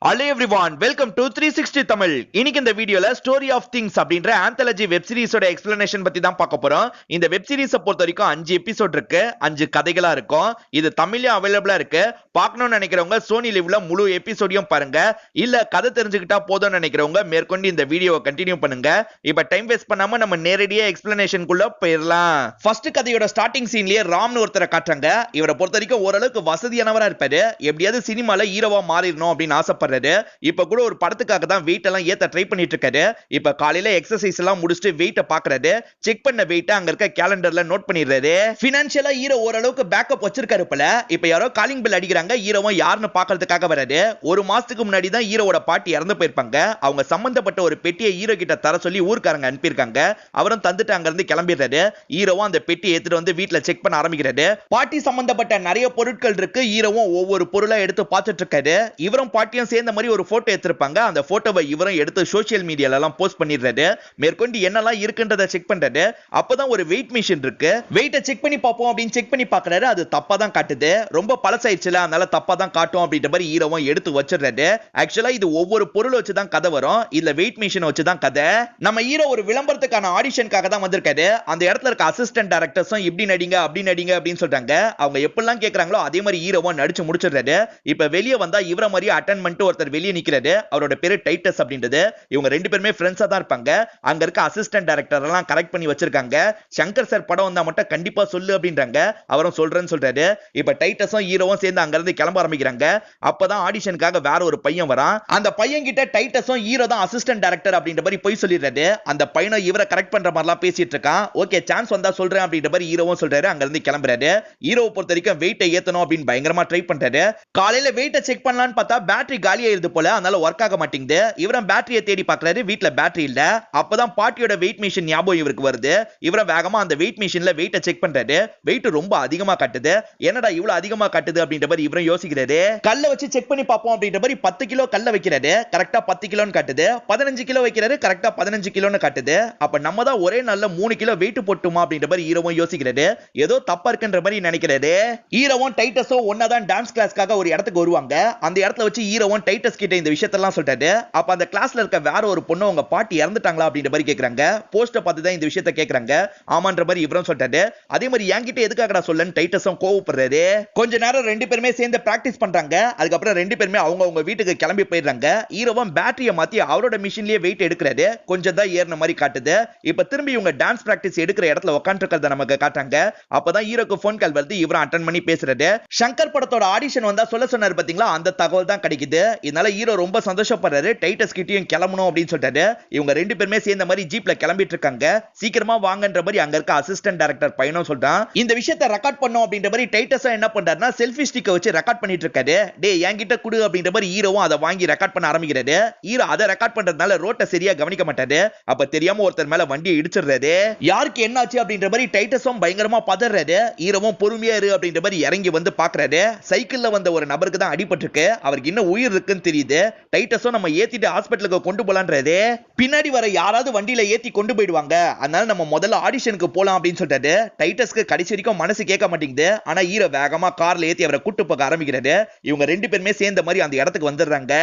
Hello everyone, welcome to 360 Tamil. இன்னைக்கு இந்த வீடியோல ஸ்டோரி ஆஃப் திங்ஸ் அப்படின்ற ஆந்தாலஜி வெப் சீரிஸோட எக்ஸ்பிளனேஷன் பத்தி தான் பார்க்க போறோம். இந்த வெப் சீரிஸை பொறுத்த வரைக்கும் 5 எபிசோட் இருக்கு, 5 கதைகளா இருக்கும். இது தமிழ்லயும் அவைலபிளா இருக்கு. பார்க்கணும்னு நினைக்கிறவங்க சோனி லிவ்ல முழு எபிசோடையும் பாருங்க. இல்ல கதை தெரிஞ்சுக்கிட்டா போதும்னு நினைக்கிறவங்க மேற்கொண்டு இந்த வீடியோவை கண்டினியூ பண்ணுங்க. இப்ப டைம் வேஸ்ட் பண்ணாம நம்ம நேரடியா எக்ஸ்பிளனேஷனுக்குள்ள போயிடலாம். ஃபர்ஸ்ட் கதையோட ஸ்டார்டிங் சீன்லயே ராம்னு ஒருத்தரை காட்டுறாங்க. இவரை பொறுத்த வரைக்கும் ஓரளவுக்கு வசதியானவரா இருப்பாரு. எப்படியாவது சினிமால ஹீரோவா மாறிடணும் அப்படின்னு ஆசைப்படுறாரு. இப்ப கூட ஒரு படத்துக்காக தான் வெயிட் எல்லாம் ஏத்த ட்ரை பண்ணிட்டு இருக்காரு. இப்ப காலையில எக்ஸசைஸ் எல்லாம் முடிச்சிட்டு வெயிட்ட பாக்குறாரு. செக் பண்ண வெயிட்ட அங்க இருக்க கேலண்டர்ல நோட் பண்ணிடுறாரு. பினான்சியலா ஹீரோ ஓரளவுக்கு பேக்கப் வச்சிருக்காரு போல. இப்ப யாரோ காலிங் பெல் அடிக்கிறாங்க. ஹீரோவும் யாருன்னு பாக்குறதுக்காக வராரு. ஒரு மாசத்துக்கு முன்னாடி தான் ஹீரோவோட பாட்டி இறந்து போயிருப்பாங்க. அவங்க சம்பந்தப்பட்ட ஒரு பெட்டியை ஹீரோ கிட்ட தர சொல்லி ஊர்க்காரங்க அனுப்பியிருக்காங்க. அவரும் தந்துட்டு அங்க இருந்து கிளம்பிடுறாரு. ஹீரோவும் அந்த பெட்டியை எடுத்துட்டு வந்து வீட்டுல செக் பண்ண ஆரம்பிக்கிறாரு. பாட்டி சம்பந்தப்பட்ட நிறைய பொருட்கள் இருக்கு. ஹீரோவும் ஒவ்வொரு பொருளா எடுத்து பார்த்துட்டு இருக்காரு. இவரும் பாட்டியும் சேர்ந்த மாதிரி ஒரு போட்டோ எடுத்திருப்பாங்க. அந்த போட்டோவை இவரும் எடுத்து சோசியல் மீடியால எல்லாம் போஸ்ட் பண்ணிடுறாரு. மேற்கொண்டு என்னெல்லாம் இருக்குன்றத செக் பண்றாரு. அப்பதான் ஒரு வெயிட் மிஷின் இருக்கு. வெயிட்ட செக் பண்ணி பார்ப்போம் அப்படின்னு செக் பண்ணி பார்க்கறாரு. அது தப்பா தான் காட்டுது. ரொம்ப பழசாயிடுச்சுல, அதனால தப்பா தான் காட்டும் அப்படின்ற மாதிரி ஹீரோவும் எடுத்து வச்சிடுறாரு. ஆக்சுவலா இது ஒவ்வொரு பொருள் வச்சு தான் கதை வரும். இல்ல வெயிட் மிஷின் வச்சு தான் கதை. நம்ம ஹீரோ ஒரு விளம்பரத்துக்கான ஆடிஷனுக்காக தான் வந்திருக்காரு. அந்த இடத்துல இருக்க அசிஸ்டன்ட் டைரக்டர்ஸும் இப்படி நடிங்க அப்படி நடிங்க அப்படின்னு சொல்றாங்க. அவங்க எப்பெல்லாம் கேக்குறாங்களோ அதே மாதிரி ஹீரோவும் நடிச்சு முடிச்சிடுறாரு. இப்ப வெளியே வந்தா இவர மாதிரி அட்டெண்ட் பண்ணிட்டு ஒருத்தர் வெளியே நிக்கிறாரு. அவரோட பேரு டைட்டஸ் அப்படின்றது. இவங்க ரெண்டு பேருமே ஃப்ரெண்ட்ஸா தான் இருப்பாங்க. அங்க இருக்க அசிஸ்டன்ட் டைரக்டர் எல்லாம் கரெக்ட் பண்ணி வச்சிருக்காங்க. சங்கர் சார் படம் வந்தா மட்டும் கண்டிப்பா சொல்லு அப்படின்றாங்க. அவரும் சொல்றேன்னு சொல்றாரு. இப்ப டைட்டஸும் ஹீரோவும் சேர்ந்து அங்க இருந்து கிளம்ப ஆரம்பிக்கிறாங்க. அப்பதான் ஆடிஷனுக்காக வேற ஒரு பையன் வரான். அந்த பையன் கிட்ட டைட்டஸும் ஹீரோ தான் அசிஸ்டன்ட் டைரக்டர் அப்படின்ற மாதிரி போய் சொல்லிடுறாரு. அந்த பையனை இவரை கரெக்ட் பண்ற மாதிரிலாம் பேசிட்டு இருக்கான். ஓகே சான்ஸ் வந்தா சொல்றேன் அப்படின்ற மாதிரி ஹீரோவும் சொல்றாரு. அங்க இருந்து கிளம்புறாரு. ஹீரோவை பொறுத்த வரைக்கும் வெயிட்டை ஏத்தணும் அப்படின்னு பயங்கரமா ட்ரை பண்றாரு. காலையில வெயிட்டை செக் பண்ணலாம்னு பார்த்தா பேட்டரி காலி ஆயிருது போல, அதனால ஒர்க் ஆக மாட்டேங்குது. இவரும் பேட்டரியை தேடி பார்க்கறாரு. வீட்ல பேட்டரி இல்ல. அப்பதான் பாட்டியோட வெயிட் மிஷின் ஞாபகம் இவருக்கு வருது. இவரும் வேகமா அந்த வெயிட் மிஷின்ல வெயிட்டை செக் பண்றாரு. வெயிட் ரொம்ப அதிகமா காட்டுது. என்னடா இவ்வளவு அதிகமா காட்டுது அப்படின்ற மாதிரி இவரும் யோசிக்கிறாரு. கல்ல வச்சு செக் பண்ணி பார்ப்போம் அப்படின்ற மாதிரி 10 கிலோ கல்ல வைக்கிறாரு. கரெக்டா 10 கிலோன்னு காட்டுது. 15 கிலோ வைக்கிறாரு. கரெக்டா 15 கிலோன்னு காட்டுது. அப்ப நம்ம தான் ஒரே நாள்ல 3 கிலோ வெயிட் போட்டுமா அப்படின்ற மாதிரி ஹீரோவும் யோசிக்கிறாரு. ஏதோ தப்பா இருக்குன்ற மாதிரி நினைக்கிறாரு. ஹீரோவும் டைட்டஸும் ஒன்னாதான் டான்ஸ் கிளாஸ்க்காக ஒரு இடத்துக்கு வருவாங்க. அந்த இடத்துல வச்சு ஹீரோவும் டைட்டஸ் கிட்ட இந்த விஷயத்தெல்லாம் சொல்றாரு. அப்ப அந்த கிளாஸ்ல இருக்க வேற ஒரு பொண்ணு உங்க பாட்டி இறந்துட்டாங்களா அப்படின்ற மாதிரி கேக்குறாங்க. போஸ்டர் பார்த்து தான் இந்த விஷயத்தை கேக்குறாங்க. ஆமான்ற மாதிரி இவரும் சொல்றாரு. அதே மாதிரி என்கிட்ட எதுக்காகடா சொல்லன்னு டைட்டஸும் கோவப்படுறாரு. கொஞ்ச நேரம் ரெண்டு பேருமே சேர்ந்து பிராக்டிஸ் பண்றாங்க. அதுக்கப்புறம் ரெண்டு பேருமே அவங்க வீட்டுக்கு கிளம்பி போயிடுறாங்க. ஹீரோவும் பேட்டரியை மாத்தி அவரோட மிஷின்லயே வெயிட் எடுக்கிறாரு. கொஞ்சம் தான் ஏறின மாதிரி காட்டுது. இப்ப திரும்பி இவங்க டான்ஸ் பிராக்டிஸ் எடுக்கிற இடத்துல உட்கார்ந்து இருக்கிறத நமக்கு காட்டுறாங்க. அப்பதான் ஹீரோக்கு போன் கால் வருது. இவரும் அட்டெண்ட் பண்ணி பேசுறாரு. சங்கர் படத்தோட ஆடிஷன் வந்தா சொல்ல சொன்னாரு பாத்தீங்களா, அந்த தகவல் தான் கிடைக்குது. இதனால ஹீரோ ரொம்ப சந்தோஷப்படுறாரு. டைட்டஸ் கிட்டயும் கிளம்பணும் அப்படின்னு சொல்றாரு. இவங்க ரெண்டு பேருமே சேர்ந்த மாதிரி ஜீப்ல கிளம்பிட்டு இருக்காங்க. சீக்கிரமா வாங்கன்ற மாதிரி அங்க இருக்க அசிஸ்டன்ட் டைரக்டர் பையனும் சொல்றான். இந்த விஷயத்தை ரெக்கார்ட் பண்ணோம் அப்படின்ற மாதிரி டைட்டஸ் என்ன பண்றாருன்னா செல்ஃபி ஸ்டிக்கை வச்சு ரெக்கார்ட் பண்ணிட்டு இருக்காரு. டேய் என்கிட்ட குடு அப்படின்ற மாதிரி ஹீரோவும் அதை வாங்கி ரெக்கார்ட் பண்ண ஆரம்பிக்கிறாரு. ஹீரோ அதை ரெக்கார்ட் பண்றதுனால ரோட்டை சரியா கவனிக்க மாட்டாரு. அப்ப தெரியாம ஒருத்தர் மேல வண்டியை இடிச்சிடுறாரு. யாருக்கு என்னாச்சு அப்படின்ற மாதிரி டைட்டஸும் பயங்கரமா பதறாரு. ஹீரோவும் பொறுமையா இரு அப்படின்ற மாதிரி இறங்கி வந்து பாக்குறாரு. சைக்கிள்ல வந்த ஒரு நபருக்கு தான் அடிபட்டிருக்கு. அவருக்கு இன்னும் உயிர் இருக்குன்னு தெரியுது. டைட்டஸும் நம்ம ஏத்திட்டு ஹாஸ்பிடலுக்கு கொண்டு போலான்றாரு. பின்னாடி வர யாராவது வண்டியில ஏத்தி கொண்டு போயிடுவாங்க. அதனால நம்ம முதல்ல ஆடிஷனுக்கு போலாம் அப்படின்னு சொல்றாரு. டைட்டஸ்க்கு கடைசி வரைக்கும் மனசு கேட்க மாட்டேங்குது. ஆனா ஹீரோ வேகமா கார்ல ஏத்தி அவரை கூட்டு போக ஆரம்பிக்கிறாரு. இவங்க ரெண்டு பேருமே சேர்ந்த மாதிரி அந்த இடத்துக்கு வந்துடுறாங்க.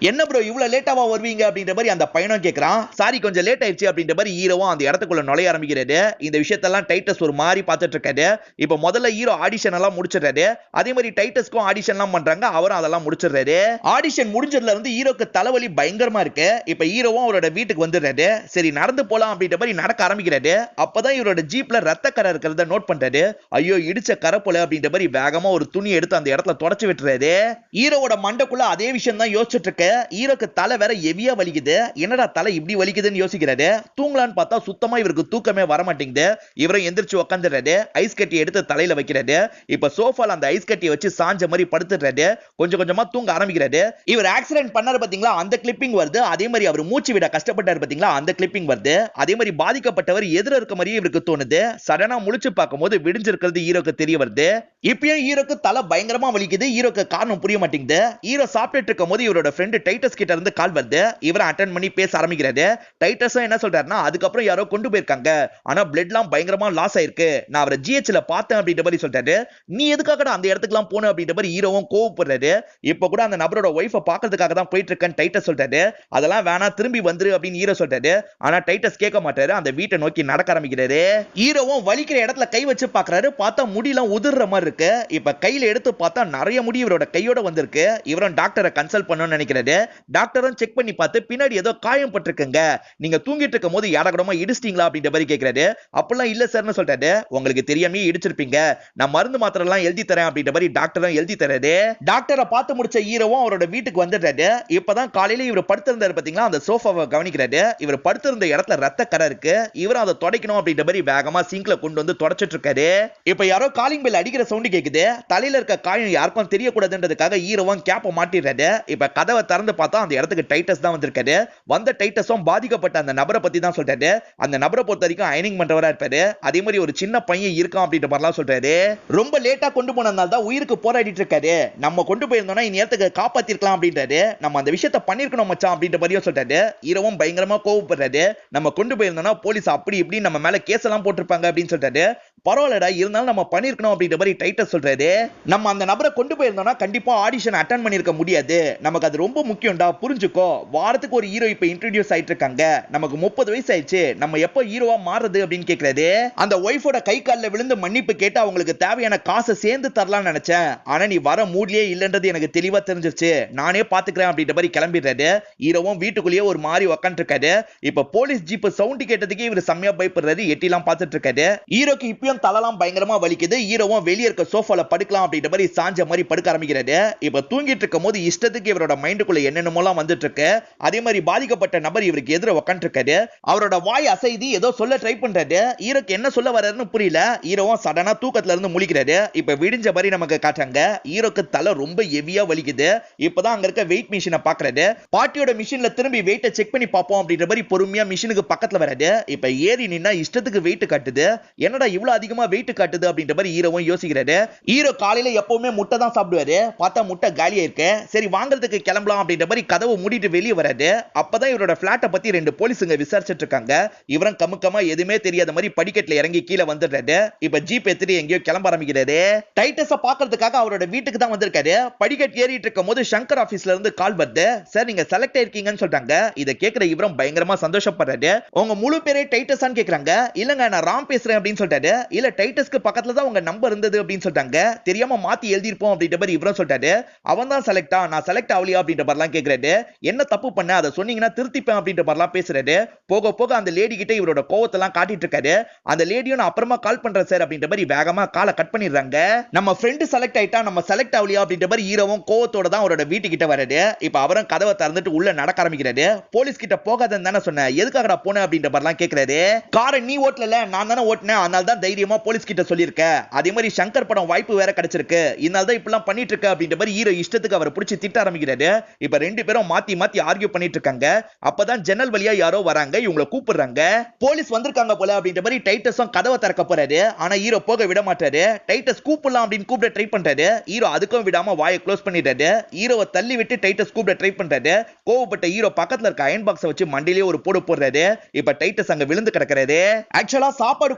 என்ன ப்ரோ இவ்வளவு லேட்டாவா வருவீங்க அப்படின்ற மாதிரி அந்த பையனும் கேக்குறான். சாரி கொஞ்சம் லேட் ஆயிடுச்சு அப்படின்ற மாதிரி ஹீரோவும் அந்த இடத்துக்குள்ள நுழைய ஆரம்பிக்கிறாரு. இந்த விஷயத்தெல்லாம் டைட்டஸ் ஒரு மாதிரி பார்த்துட்டு இருக்காரு. இப்ப முதல்ல ஹீரோ ஆடிஷன் எல்லாம் முடிச்சிடுறாரு. அதே மாதிரி டைட்டஸ்க்கும் ஆடிஷன் எல்லாம் பண்றாங்க. அவரும் அதெல்லாம் முடிச்சிடுறாரு. ஆடிஷன் முடிஞ்சதுல இருந்து ஹீரோக்கு தலைவலி பயங்கரமா இருக்கு. இப்ப ஹீரோவும் அவரோட வீட்டுக்கு வந்துடுறாரு. சரி நடந்து போலாம் அப்படின்ற மாதிரி நடக்க ஆரம்பிக்கிறாரு. அப்பதான் இவரோட ஜீப்ல ரத்த கரை இருக்கிறத நோட் பண்றாரு. ஐயோ இடிச்ச கரை போல அப்படின்ற மாதிரி வேகமா ஒரு துணி எடுத்து அந்த இடத்துல தொடச்சு விட்டுறாரு. ஹீரோவோட மண்டைக்குள்ள அதே விஷயம் தான் யோசிச்சுட்டு இருக்கு. ஹீரோக்கு தலை வேற ஹெவியா வலிக்குது. என்னடா தலை இப்படி வலிக்குதுன்னு யோசிக்கிறாரு. தூங்கலான்னு பார்த்தா சுத்தமா இவருக்கு தூக்கமே வர மாட்டேங்குது. இவரும் எந்திரிச்சு உட்காந்துறாரு. ஐஸ் கட்டி எடுத்து தலையில வைக்கிறாரு. இப்ப சோஃபால அந்த ஐஸ் கட்டியை வச்சு சாஞ்ச மாதிரி படுத்துறாரு. கொஞ்சம் கொஞ்சமா தூங்க ஆரம்பிக்கிறாரு. இவர் ஆக்சிடென்ட் பண்ணாரு பாத்தீங்களா, அந்த கிளிப்பிங் வருது. அதே மாதிரி அவர் மூச்சு விட கஷ்டப்பட்டாரு பாத்தீங்களா, அந்த கிளிப்பிங் வருது. அதே மாதிரி பாதிக்கப்பட்டவர் எதிர இருக்க மாதிரியே இவருக்கு தோணுது. சடனா முழிச்சு பார்க்கும்போது விடிஞ்சிருக்கிறது ஹீரோக்கு தெரிய வருது. இப்பயும் ஹீரோக்கு தலை பயங்கரமா வலிக்குது. ஹீரோக்கு காரணம் புரிய மாட்டேங்குது. ஹீரோ சாப்பிட்டு இருக்கும் போது இவரோட ஃப்ரெண்ட் டைட்டஸ் கிட்ட இருந்து கால் வருது. இவரை அட்டெண்ட் பண்ணி பேச ஆரம்பிக்கிறாரு. டைட்டஸும் என்ன சொல்றாருன்னா அதுக்கப்புறம் யாரோ கொண்டு போயிருக்காங்க. ஆனா பிளட்லாம் பயங்கரமா லாஸ் ஆயிருக்கு. நான் அவரை ஜிஹெச்ல பார்த்தேன் அப்படின்ற மாதிரி சொல்றாரு. நீ எதுக்காக அந்த இடத்துக்குலாம் போன அப்படின்ற மாதிரி ஹீரோவும் கோவப்படுறாரு. இப்ப கூட அந்த நபரோட வைஃப ஒய்ஃபை பாக்குறதுக்காக தான் போயிட்டு இருக்கேன்னு டைட்டஸ் சொல்றாரு. அதெல்லாம் வேணா திரும்பி வந்துரு அப்படின்னு ஹீரோ சொல்றாரு. ஆனா டைட்டஸ் கேட்க மாட்டாரு. அந்த வீட்டை நோக்கி நடக்க ஆரம்பிக்கிறாரு. ஹீரோவும் வலிக்கிற இடத்துல கை வச்சு பாக்குறாரு. பார்த்தா முடியெல்லாம் உதிர்ற மாதிரி இருக்கு. இப்ப கையில எடுத்து பார்த்தா நிறைய முடி இவரோட கையோட வந்திருக்கு. இவரும் டாக்டரை கன்சல்ட் பண்ணணும்னு நினைக்கிறாரு. டாக்டரும் செக் பண்ணி பார்த்து பின்னாடி ஏதோ காயம் பட்டிருக்குங்க, நீங்க தூங்கிட்டு இருக்கும் போது யாரகடமா இடிச்சிட்டீங்களா அப்படின்ற மாதிரி கேட்கிறாரு. அப்பெல்லாம் இல்ல சார்னு சொல்றாரு. உங்களுக்கு தெரியாமயே இடிச்சிருப்பீங்க, நான் மருந்து மாத்திரை எல்லாம் எழுதி தரேன் அப்படின்ற மாதிரி டாக்டரும் எழுதி தராரு. டாக்டரை பார்த்து முடிச்ச ஹீரோவும் அவரோட வீட்டுக்கு வந்துடுறாரு. இப்பதான் காலையில இவர் படுத்திருந்தாரு பாத்தீங்களா, அந்த சோஃபாவை கவனிக்கிறாரு. இவர் படுத்திருந்த இடத்துல ரத்த கரை இருக்கு. இவரும் அதை துடைக்கணும் அப்படின்ற மாதிரி வேகமா சிங்க்ல கொண்டு வந்து தொடச்சிட்டு இருக்காரு. இப்ப யாரோ காலிங் பெல் அடிக்கிற சவுண்ட் கேக்குது. தலையில இருக்க காயம் யாருக்கும் தெரியக்கூடாதுன்றதுக்காக ஹீரோவும் கேப்ப மாட்டிடுறாரு. இப்ப கதவை திறந்து பார்த்தா அந்த இடத்துக்கு டைட்டஸ் தான் வந்திருக்காரு. வந்த டைட்டஸும் பாதிக்கப்பட்ட அந்த நபரை பத்தி தான் சொல்றாரு. அந்த நபரை பொறுத்த வரைக்கும் அயனிங் பண்றவரா இருப்பாரு. அதே மாதிரி ஒரு சின்ன பையன் இருக்கான் அப்படின்ற மாதிரிலாம் சொல்றாரு. ரொம்ப லேட்டா கொண்டு போனதால தான் உயிருக்கு போராடிட்டு இருக்காரு. நம்ம கொண்டு போயிருந்தோம்னா இந்த நேரத்துக்கு காப்பாத்திருக்கலாம் அப்படின்றாரு. நம்ம அந்த விஷயத்தை பண்ணிருக்கணும் மச்சான் அப்படின்ற மாதிரியும் சொல்றாரு. ஹீரோவும் பயங்கரமா கோவப்படுறாரு. நம்ம கொண்டு போயிருந்தோம்னா போலீஸ் அப்படி இப்படி நம்ம மேல கேஸ் எல்லாம் போட்டிருப்பாங்க அப்படின்னு சொல்றாரு. பரவாயில்லடா, இருந்தாலும் நம்ம பண்ணிருக்கணும் அப்படின்ற மாதிரி டைட்டஸ் சொல்றாரு. நம்ம அந்த நபரை கொண்டு போயிருந்தோம்னா கண்டிப்பா ஆடிஷன் அட்டெண்ட் பண்ணிருக்க முடியாது. நமக்கு அது ரொம்ப முக்கியம்டா, புரிஞ்சுக்கோ. வாரத்துக்கு ஒரு ஹீரோ இப்ப இன்ட்ரோடியூஸ் ஆயிட்டு இருக்காங்க. நமக்கு 30 வயசு ஆயிடுச்சு, நம்ம எப்ப ஹீரோவா மாறுறது அப்படின்னு கேக்குறாரு. அந்த ஒய்ஃபோட கை கால்ல விழுந்து மன்னிப்பு கேட்டு அவங்களுக்கு தேவையான காசை சேர்ந்து தரலாம்னு நினைச்சேன். ஆனா நீ வர மூட்லயே இல்லன்றது எனக்கு தெளிவா தெரிஞ்சிருச்சு, நானே பாத்துக்கிறேன் அப்படின்ற மாதிரி கிளம்பிடுறாரு. ஹீரோவும் வீட்டுக்குள்ளேயே ஒரு மாதிரி உட்காந்து இருக்காரு. இப்ப போலீஸ் ஜீப் சவுண்ட் கேட்டதுக்கு இவர் செம்மையா பயப்படுறாரு. எட்டிலாம் பாத்துட்டு இருக்காரு. ஹீரோக்கு இப்பயும் தலலாம் பயங்கரமா வலிக்குது. ஹீரோவும் வெளியே இருக்க சோஃபால படுக்கலாம் அப்படின்ற மாதிரி சாஞ்ச மாதிரி படுக்க ஆரம்பிக்கிறாரு. இப்ப தூங்கிட்டு இருக்கும் போது இஷ்டத்துக்கு இவரோட மைண்டுக்குள்ள என்னென்னமோலாம் வந்துட்டு இருக்கு. அதே மாதிரி பாதிக்கப்பட்ட நபர் இவருக்கு எதிர உட்காந்து இருக்காரு. அவரோட வாய் அசைதி ஏதோ சொல்ல ட்ரை பண்றாரு. ஹீரோக்கு என்ன சொல்ல வர்றாருன்னு புரியல. ஹீரோவும் சடனா தூக்கத்துல இருந்து முழிக்கிறாரு. இப்ப விடிஞ்ச மாதிரி நமக்கு காட்டுறாங்க. ஹீரோக்கு தலை ரொம்ப ஹெவியா வலிக்குது. இப்பதான் அங்க இருக்க வெயிட் மிஷினை பாக்குறாரு. பாட்டியோட மிஷின்ல திரும்பி வெயிட்டை செக் பண்ணி பார்ப்போம் அப்படின்ற மாதிரி பொறுமையா மிஷினுக்கு பக்கத்துல வராது. இப்ப ஏறி நின்னா இஷ்டத்துக்கு வெயிட் காட்டுது. என்னடா இவ்வளவு அதிகமா வெயிட் காட்டுது அப்படின்ற மாதிரி ஹீரோவும் யோசிக்கிறாரு. ஹீரோ காலையில எப்பவுமே முட்டை தான் சாப்பிடுவாரு. பார்த்தா முட்டை காலியா இருக்கு. சரி வாங்குறதுக்கு கிளம்பலாம் அப்படின்ற மாதிரி கதவு மூடிட்டு வெளியே வராது. அப்பதான் இவரோட பிளாட்டை பத்தி 2 போலீஸுங்க விசாரிச்சுட்டு இருக்காங்க. இவரும் கமுக்கமா எதுவுமே தெரியாத மாதிரி படிக்கட்டுல இறங்கி கீழே வந்துடுறாரு. இப்ப ஜீப் எடுத்துட்டு எங்கேயோ கிளம்ப ஆரம்பிக்கிறாரு. டைட்டஸ பாக்குறதுக்காக அவரோட வீட்டுக்கு தான் வந்திருக்காரு. படிக்கட்டு ஏறிட்டு இருக்கும் போது சங்கர் ஆபீஸ்ல இருந்து கால் வருது. சார் நீங்க செலக்ட் ஆயிருக்கீங்கன்னு சொல்றாங்க. இதை கேட்கிற இவரும் பயங்கரமா சந்தோஷப்படுறாரு. உங்க முழு பேரே டைட்டஸான்னு கேக்குறாங்க. இல்லங்க நான் ராம் பேசுறேன் அப்படின்னு சொல்றாரு. இல்ல டைட்டஸ்க்கு பக்கத்துல தான் உங்க நம்பர் இருந்தது அப்படின்னு சொல்றாங்க. தெரியாம மாத்தி எழுதி இருப்போம் அப்படின்ற மாதிரி இவரும் சொல்றாரு. அவன் தான் செலக்டா, நான் செலக்ட் ஆவலியா அப்படின்ற மாதிரிலாம் கேக்குறாரு. என்ன தப்பு பண்ண அதை சொன்னீங்கன்னா திருத்திப்பேன் அப்படின்ற மாதிரிலாம் பேசுறாரு. போக போக அந்த லேடி கிட்ட இவரோட கோவத்தெல்லாம் காட்டிட்டு இருக்காரு. அந்த லேடியும் நான் அப்புறமா கால் பண்றேன் சார் அப்படின்ற மாதிரி வேகமா காலை கட் பண்ணிடுறாங்க. நம்ம ஃப்ரெண்ட் செலக்ட் ஆயிட்டா நம்ம செலக்ட் ஆவலியா அப்படின்ற மாதிரி ஹீரோவும் கோவத்தோட தான் அவரோட வீட்டு கிட்ட வராரு. இப்ப அவரும் கதவை திறந்துட்டு உள்ள நடக்க ஆரம்பிக்கிறாரு. போலீஸ் கிட்ட போகாதன்னு தானே சொன்னேன், எதுக்காகடா போன அப்படின்ற மாதிரிலாம் கேக்குறாரு. காரை நீ ஓட்டல, நான் தானே ஓட்டினேன், அதனால தான் தைரியமா போலீஸ் கிட்ட சொல்லியிருக்க. அதே மாதிரி சங்கர் படம் வாய்ப்பு வேற கிடைச்சிருக்கு, இதனால தான் இப்படிலாம் பண்ணிட்டு இருக்க அப்படின்ற மாதிரி ஹீரோ இஷ்டத்துக்கு அவரை பிடிச்சி திட்ட ஆரம்பிக்கிறாரு. இப்ப 2 பேரும் மாத்தி மாத்தி ஆர்கியூ பண்ணிட்டு இருக்காங்க. அப்பதான் ஜன்னல் வழியா யாரோ வராங்க. இவங்களை கூப்பிடுறாங்க. போலீஸ் வந்திருக்காங்க போல அப்படின்ற மாதிரி டைட்டஸும் கதவை திறக்க போறாரு. ஆனா ஹீரோ போக விட மாட்டாரு. டைட்டஸ் கூப்பிடலாம் அப்படின்னு கூப்பிட ட்ரை பண்றாரு. ஹீரோ அதுக்கும் விடாம வாயை க்ளோஸ் பண்ணிடுறாரு. ஹீரோவை தள்ளி விட்டு டைட்டஸ் கூப்பிட ட்ரை பண்றாரு. கோவப்பட்ட ஹீரோ பக்கத்துல இருக்க அயன் பாக்ஸை வச்சு மண்டிலேயே ஒரு போடு போடுறாரு. இப்ப டைட்டஸ் அங்க விழுந்து கிடக்குறாரு. ஆக்சுவலா சாப்பாடு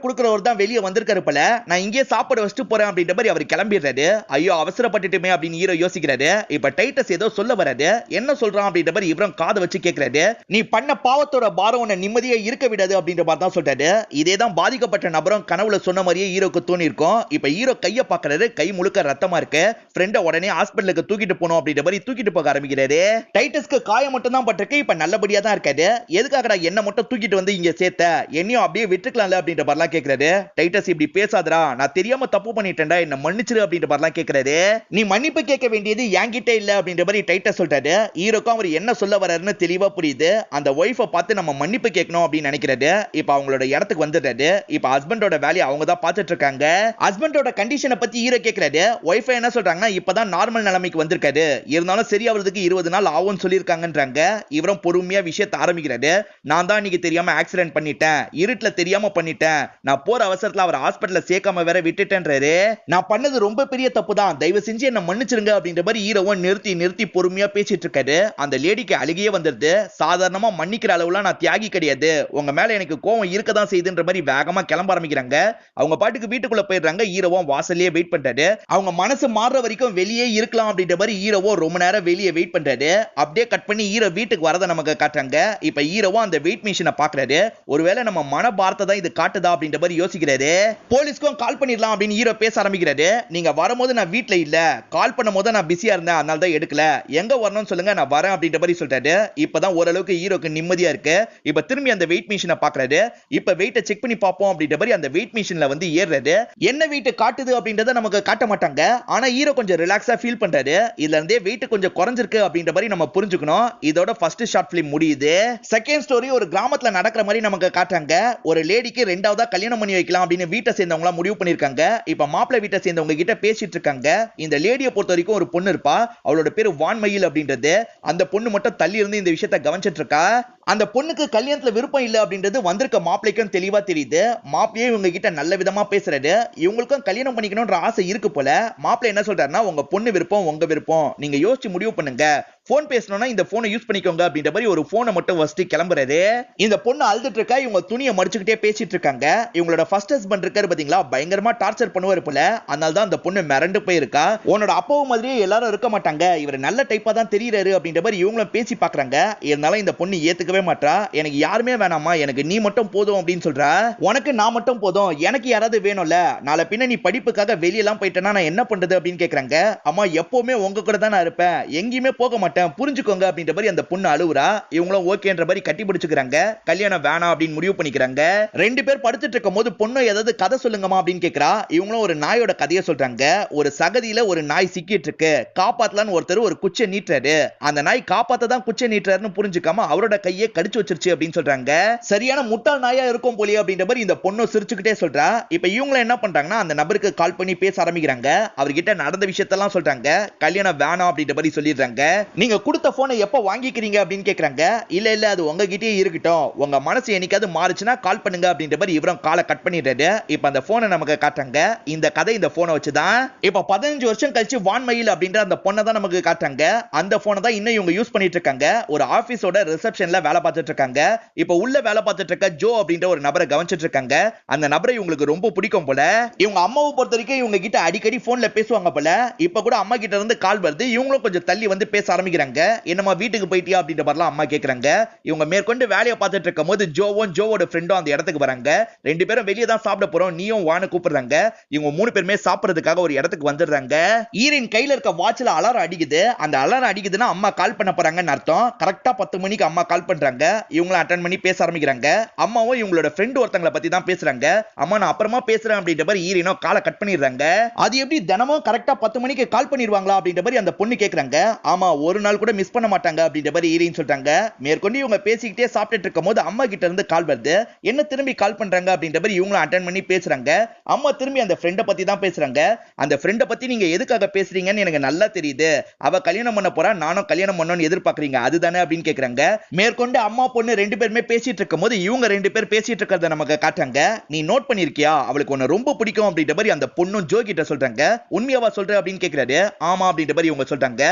கொடுக்கறவர் தான் வெளியே வந்திருக்காரு போல. நான் இங்கே சாப்பாடு வச்சுட்டு போறேன் அப்படின்ற மாதிரி அவர் கிளம்பிடுறாரு. ஐயோ அவசரப்பட்டுட்டுமே அப்படின்னு ஹீரோ யோசிக்கிறாரு. இப்ப டைட்டஸ் ஏதோ சொல்ல வராது. என்ன சொல்றான் அப்படின்ற மாதிரி இவரும் காதை வச்சு கேட்கிறாரு. நீ பண்ண பாவத்தோட பாரம் உன்னை நிம்மதியா இருக்க விடாது அப்படின்ற மாதிரி தான் சொல்றாரு. இதேதான் பாதிக்கப்பட்ட நபரும் கனவுல சொன்ன மாதிரியே ஹீரோக்கு தோணி இருக்கும். இப்ப ஹீரோ கைய பாக்குறாரு. கை முழுக்க ரத்தமா இருக்கு. ஃப்ரெண்ட உடனே ஹாஸ்பிடலுக்கு தூக்கிட்டு போனோம் அப்படின்ற மாதிரி தூக்கிட்டு போக ஆரம்பிக்கிறாரு. டைட்டஸ்க்கு காயம் மட்டும் தான் பட்டிருக்கு. இப்ப நல்லபடியா தான் இருக்காரு. எதுக்காகடா என்ன மட்டும் தூக்கிட்டு வந்து இங்க சேர்த்த, என்னையும் அப்படியே விட்டுக்கலாம்ல அப்படின்ற மாதிரிலாம் கேட்கிறாரு. டைட்டஸ் இப்படி பேசாதடா, நான் தெரியாம தப்பு பண்ணிட்டேன்டா, என்ன மன்னிச்சிரு அப்படின்ற மாதிரிலாம் கேட்கிறாரு. நீ மன்னிப்பு கேட்க வேண்டியது என்கிட்ட இல்ல அப்படின்ற மாதிரி டைட்டஸ் சொல்றாரு. ஹீரோக்கும் அவர் என்ன சொல்ல வர்றாருன்னு தெளிவா புரியுது. அந்த ஒய்ஃபை பார்த்து நம்ம மன்னிப்பு கேட்கணும் அப்படின்னு நினைக்கிறாரு. இப்ப அவங்களோட இடத்துக்கு வந்துடுறாரு. இப்ப ஹஸ்பண்டோட வேலையை அவங்க தான் பார்த்துட்டு இருக்காங்க. ஹஸ்பண்டோட கண்டிஷனை பத்தி ஹீரோ கேட்கிறாரு. ஒய்ஃபை என்ன சொல்றாங்கன்னா இப்பதான் நார்மல் நிலைமைக்கு வந்திருக்காரு, இருந்தாலும் சரியாவதுக்கு 20 நாள் ஆகும்னு சொல்லியிருக்காங்கன்றாங்க. இவரும் பொறுமையா விஷயத்தை ஆரம்பிக்கிறாரு. நான் தான் இன்னைக்கு தெரியாம ஆக்சிடென்ட் பண்ணிட்டேன், இருட்டுல தெரியாம பண்ணிட்டேன், நான் போற அவசரத்துல அவர் ஹாஸ்பிடல்ல சேர்க்காம வேற விட்டுட்டேன்றாரு. நான் பண்ணது ரொம்ப பெரிய தப்பு தான், தயவு செஞ்சு என்ன மன்னிச்சிருங்க அப்படின்ற மாதிரி ஹீரோவும் நிறுத்தி நிறுத்தி பொறுமையா பேசிட்டு இருக்காரு. அந்த லேடிக்கு அழுகையே வந்துருது. சாதாரணமா மன்னிக்கிற அளவுலாம் நான் தியாகி கிடையாது, உங்க மேல எனக்கு கோவம் இருக்கதான் செய்யுதுன்ற மாதிரி வேகமா கிளம்ப ஆரம்பிக்கிறாங்க. அவங்க பாட்டுக்கு வீட்டுக்குள்ள போயிடுறாங்க. ஹீரோவும் வாசல்லயே வெயிட் பண்றாரு. அவங்க மனசு மாறுற வரைக்கும் வெளியே இருக்கலாம் அப்படின்ற மாதிரி ஹீரோவும் ரொம்ப நேரம் வெளியே வெயிட் பண்றாரு. அப்படியே கட் பண்ணி ஹீரோ வீட்டுக்கு வரத நமக்கு காட்டுறாங்க. இப்ப ஹீரோவும் அந்த வெயிட் மிஷினை பாக்குறாரு. ஒருவேளை நம்ம மனபாரத்தை தான் இது காட்டுதா அப்படின்ற மாதிரி யோசிக்கிறாரு. போலீஸ்க்கும் கால் பண்ணிடலாம் அப்படின்னு ஹீரோ பேச ஆரம்பிக்கிறாரு. நீங்க வரும்போது நான் வீட்ல இல்ல, கால் பண்ணும்போது நான் பிஸியா இருந்தேன், அதனால தான் எடுக்கல, எங்க வரணும்னு சொல்லுங்க நான் வரேன் அப்படின்ற மாதிரி சொல்றாரு. இப்பதான் ஓரளவுக்கு ஹீரோக்கு நிம்மதியா இருக்கு. இப்ப திரும்பி அந்த வெயிட் மிஷினை பாக்குறாரு. இப்ப வெயிட்டை செக் பண்ணி பார்ப்போம் அப்படின்ற மாதிரி அந்த வெயிட் மிஷின்ல வந்து ஏறுறாரு. என்ன வெயிட் காட்டுது அப்படின்றத நமக்கு காட்ட மாட்டாங்க. ஆனா ஹீரோ கொஞ்சம் ரிலாக்ஸா ஃபீல் பண்றாரு. இதுல இருந்தே வெயிட் கொஞ்சம் குறைஞ்சிருக்கு அப்படின்ற மாதிரி நம்ம புரிஞ்சுக்கணும். இதோட ஃபர்ஸ்ட் ஷார்ட் பிலிம் முடியுது. செகண்ட் ஸ்டோரி ஒரு கிராமத்துல நடக்கிற மாதிரி நமக்கு காட்டுறாங்க. ஒரு லேடிக்கு ரெண்டாவதா கல்யாணம் பண்ணி வைக்கலாம் அப்படின்னு வீட்டை சேர்ந்தவங்க முடிவு பண்ணிருக்காங்க. இப்ப மாப்பிள்ளை வீட்டை சேர்ந்தவங்க கிட்ட பேசிட்டு இருக்காங்க. இந்த லேடியை பொறுத்த வரைக்கும் ஒரு பொண்ணு இருப்பா, அவளோட பேரு வான்மயில் அப்படின்றது. அந்த பொண்ணு மட்டும் தள்ளி இருந்து இந்த விஷயத்தை கவனிச்சிட்டு இருக்கா. அந்த பொண்ணுக்கு கல்யாணத்துல விருப்பம் இல்ல அப்படின்றது வந்திருக்க மாப்பிளைக்கும் தெளிவா தெரியுது. மாப்பிளையே இவங்க கிட்ட நல்ல விதமா பேசுறாரு. இவங்களுக்கும் கல்யாணம் பண்ணிக்கணும்ன்ற ஆசை இருக்கு போல. மாப்பிள்ளை என்ன சொல்றாருன்னா, உங்க பொண்ணு விருப்பம் உங்க விருப்பம், நீங்க யோசிச்சு முடிவு பண்ணுங்க, போன் பேசணும்னா இந்த போனை யூஸ் பண்ணிக்கோங்க அப்படின்ற மாதிரி ஒரு போனை மட்டும் வச்சுட்டு கிளம்புறாரு. இந்த பொண்ணு அழுதுட்டு இருக்கா. இவங்க துணியை மடிச்சுக்கிட்டே பேசிட்டு இருக்காங்க. இவங்களோட ஃபர்ஸ்ட் ஹஸ்பண்ட் இருக்காரு பாத்தீங்களா, பயங்கரமா டார்ச்சர் பண்ணுவாரு போல. அதனால தான் அந்த பொண்ணு மிரண்டு போயிருக்கா. உன்னோட அப்பாவும் மாதிரியே எல்லாரும் இருக்க மாட்டாங்க, இவர் நல்ல டைப்பா தான் தெரியறாரு அப்படின்ற மாதிரி இவங்களும் பேசி பாக்குறாங்க. இருந்தாலும் இந்த பொண்ணு ஏத்துக்கவே மாட்டா. எனக்கு யாருமே வேணாமா, எனக்கு நீ மட்டும் போதும் அப்படின்னு சொல்றா. உனக்கு நான் மட்டும் போதும், எனக்கு யாராவது வேணும்ல, நாளை பின்ன நீ படிப்புக்காக வெளியெல்லாம் போயிட்டேன்னா நான் என்ன பண்றது அப்படின்னு கேக்குறாங்க. அம்மா எப்பவுமே உங்க கூட தான் நான் இருப்பேன், எங்கேயுமே போக மாட்டேன், புரிஞ்சுக்கோங்க அப்படின்ற மாதிரி அந்த பொண்ணு அழுவுறா. இவங்களும் ஓகேன்ற மாதிரி கட்டி பிடிச்சுக்கிறாங்க. கல்யாணம் வேணாம் அப்படின்னு முடிவு பண்ணிக்கிறாங்க. ரெண்டு பேர் படுத்துட்டு இருக்கும் போது பொண்ணு ஏதாவது கதை சொல்லுங்கம்மா அப்படின்னு கேக்குறா. இவங்களும் ஒரு நாயோட கதையை சொல்றாங்க. ஒரு சகதியில ஒரு நாய் சிக்கிட்டு இருக்கு, காப்பாத்தலான்னு ஒருத்தர் ஒரு குச்சை நீட்டுறாரு. அந்த நாய் காப்பாத்த தான் குச்சை நீட்டுறாருன்னு புரிஞ்சுக்காம அவரோட கையை கடிச்சு வச்சிருச்சு அப்படின்னு சொல்றாங்க. சரியான முட்டாள் நாயா இருக்கும் போலியே அப்படின்ற மாதிரி இந்த பொண்ணு சிரிச்சுக்கிட்டே சொல்றா. இப்ப இவங்க என்ன பண்றாங்கன்னா, அந்த நபருக்கு கால் பண்ணி பேச ஆரம்பிக்கிறாங்க. அவர்கிட்ட நடந்த விஷயத்தெல்லாம் சொல்றாங்க. கல்யாணம் வேணாம் அப்படின்ற மாதிரி சொல்லிடுறாங்க. நீங்க கொடுத்த போனை எப்ப வாங்கிக்கிறீங்க அப்படின்னு கேக்குறாங்க. இல்ல இல்ல அது உங்ககிட்டயே இருக்கட்டும், உங்க மனசு என்னைக்காவது மாறுச்சுன்னா கால் பண்ணுங்க அப்படின்ற மாதிரி இவரும் காலை கட் பண்ணிடுறாரு. இப்ப அந்த போனை நமக்கு காட்டுறாங்க. இந்த கதை இந்த போனை வச்சுதான். இப்ப 15 வருஷம் கழிச்சு வான்மயில் அப்படின்ற அந்த பொண்ணை தான் நமக்கு காட்டுறாங்க. அந்த போனை தான் இன்னும் இவங்க யூஸ் பண்ணிட்டு இருக்காங்க. ஒரு ஆபீஸோட ரிசப்ஷன்ல வேலை பார்த்துட்டு இருக்காங்க. இப்ப உள்ள வேலை பார்த்துட்டு இருக்க ஜோ அப்படின்ற ஒரு நபரை கவனிச்சிட்டு இருக்காங்க. அந்த நபரை இவங்களுக்கு ரொம்ப பிடிக்கும் போல. இவங்க அம்மாவை பொறுத்த வரைக்கும் இவங்க கிட்ட அடிக்கடி போன்ல பேசுவாங்க போல. இப்ப கூட அம்மா கிட்ட இருந்து கால் வருது. இவங்களும் கொஞ்சம் தள்ளி வந்து பேச ஆரம்பிக்கிறாங்க. என்னமா வீட்டுக்கு போயிட்டியா அப்படின்ற மாதிரிலாம் அம்மா கேக்குறாங்க. இவங்க மேற்கொண்டு வேலையை பார்த்துட்டு இருக்கும் போது ஜோவும் ஜோவோட ஃப்ரெண்டும் அந்த இடத்துக்கு வராங்க. ரெண்டு பேரும் வெளியே தான் சாப்பிட போறோம், நீயும் வான்னு கூப்பிடுறாங்க. இவங்க மூணு பேருமே சாப்பிடுறதுக்காக ஒரு இடத்துக்கு வந்துடுறாங்க. ஈரின் கையில இருக்க வாட்ச்ல அலாரம் அடிக்குது. அந்த அலாரம் அடிக்குதுன்னா அம்மா கால் பண்ண போறாங்கன்னு அர்த்தம். கரெக்டா 10 மணிக்கு அம்மா கால் பண்றாங்க. இவங்களும் அட்டெண்ட் பண்ணி பேச ஆரம்பிக்கிறாங்க. அம்மாவும் இவங்களோட ஃப்ரெண்ட் ஒருத்தங்களை பத்தி தான் பேசுறாங்க. அம்மா நான் அப்புறமா பேசுறேன் அப்படின்ற மாதிரி ஈரினோ காலை கட் பண்ணிடுறாங்க. அது எப்படி தினமும் கரெக்டா 10 மணிக்கு கால் பண்ணிடுவாங்களா அப்படின்ற மாதிரி அந்த பொண்ணு கேக்குறாங்க. ஆமா, ஒரு நாள் கூட மிஸ் பண்ண மாட்டாங்க அப்படின்ற மாதிரி ஈரின் சொல்றாங்க. மேற்கொண்டு இவங்க பேசிக்கிட்டே சாப்பிட்டுட்டு இருக்கும் போது அம்மா கிட்ட இருந்து கால் வருது. என்ன திரும்பி கால் பண்றாங்க அப்படின்ற மாதிரி இவங்களும் அட்டெண்ட் பண்ணி பேசுறாங்க. அம்மா திரும்பி அந்த ஃப்ரெண்டை பத்தி தான் பேசுறாங்க. அந்த ஃப்ரெண்டை பத்தி நீங்க எதுக்காக பேசுறீங்கன்னு எனக்கு நல்லா தெரியுது, அவ கல்யாணம் பண்ண போறா, நானும் கல்யாணம் பண்ணணும்னு எதிர்பார்க்கறீங்க அதுதானே அப்படின்னு கேக்குறாங்க. மேற்கொண்டு அம்மா பொண்ணு ரெண்டு பேருமே பேசிட்டு இருக்கும் போது இவங்க ரெண்டு பேர் பேசிட்டு இருக்கிறத நமக்கு காட்டுறாங்க. நீ நோட் பண்ணிருக்கியா, அவளுக்கு உன்னை ரொம்ப பிடிக்கும் அப்படின்ற மாதிரி அந்த பொண்ணும் ஜோ கிட்ட சொல்றாங்க. உண்மையாவா சொல்ற அப்படின்னு கேக்குறாரு. ஆமா அப்படின்ற மாதிரி இவங்க சொல்றாங்க.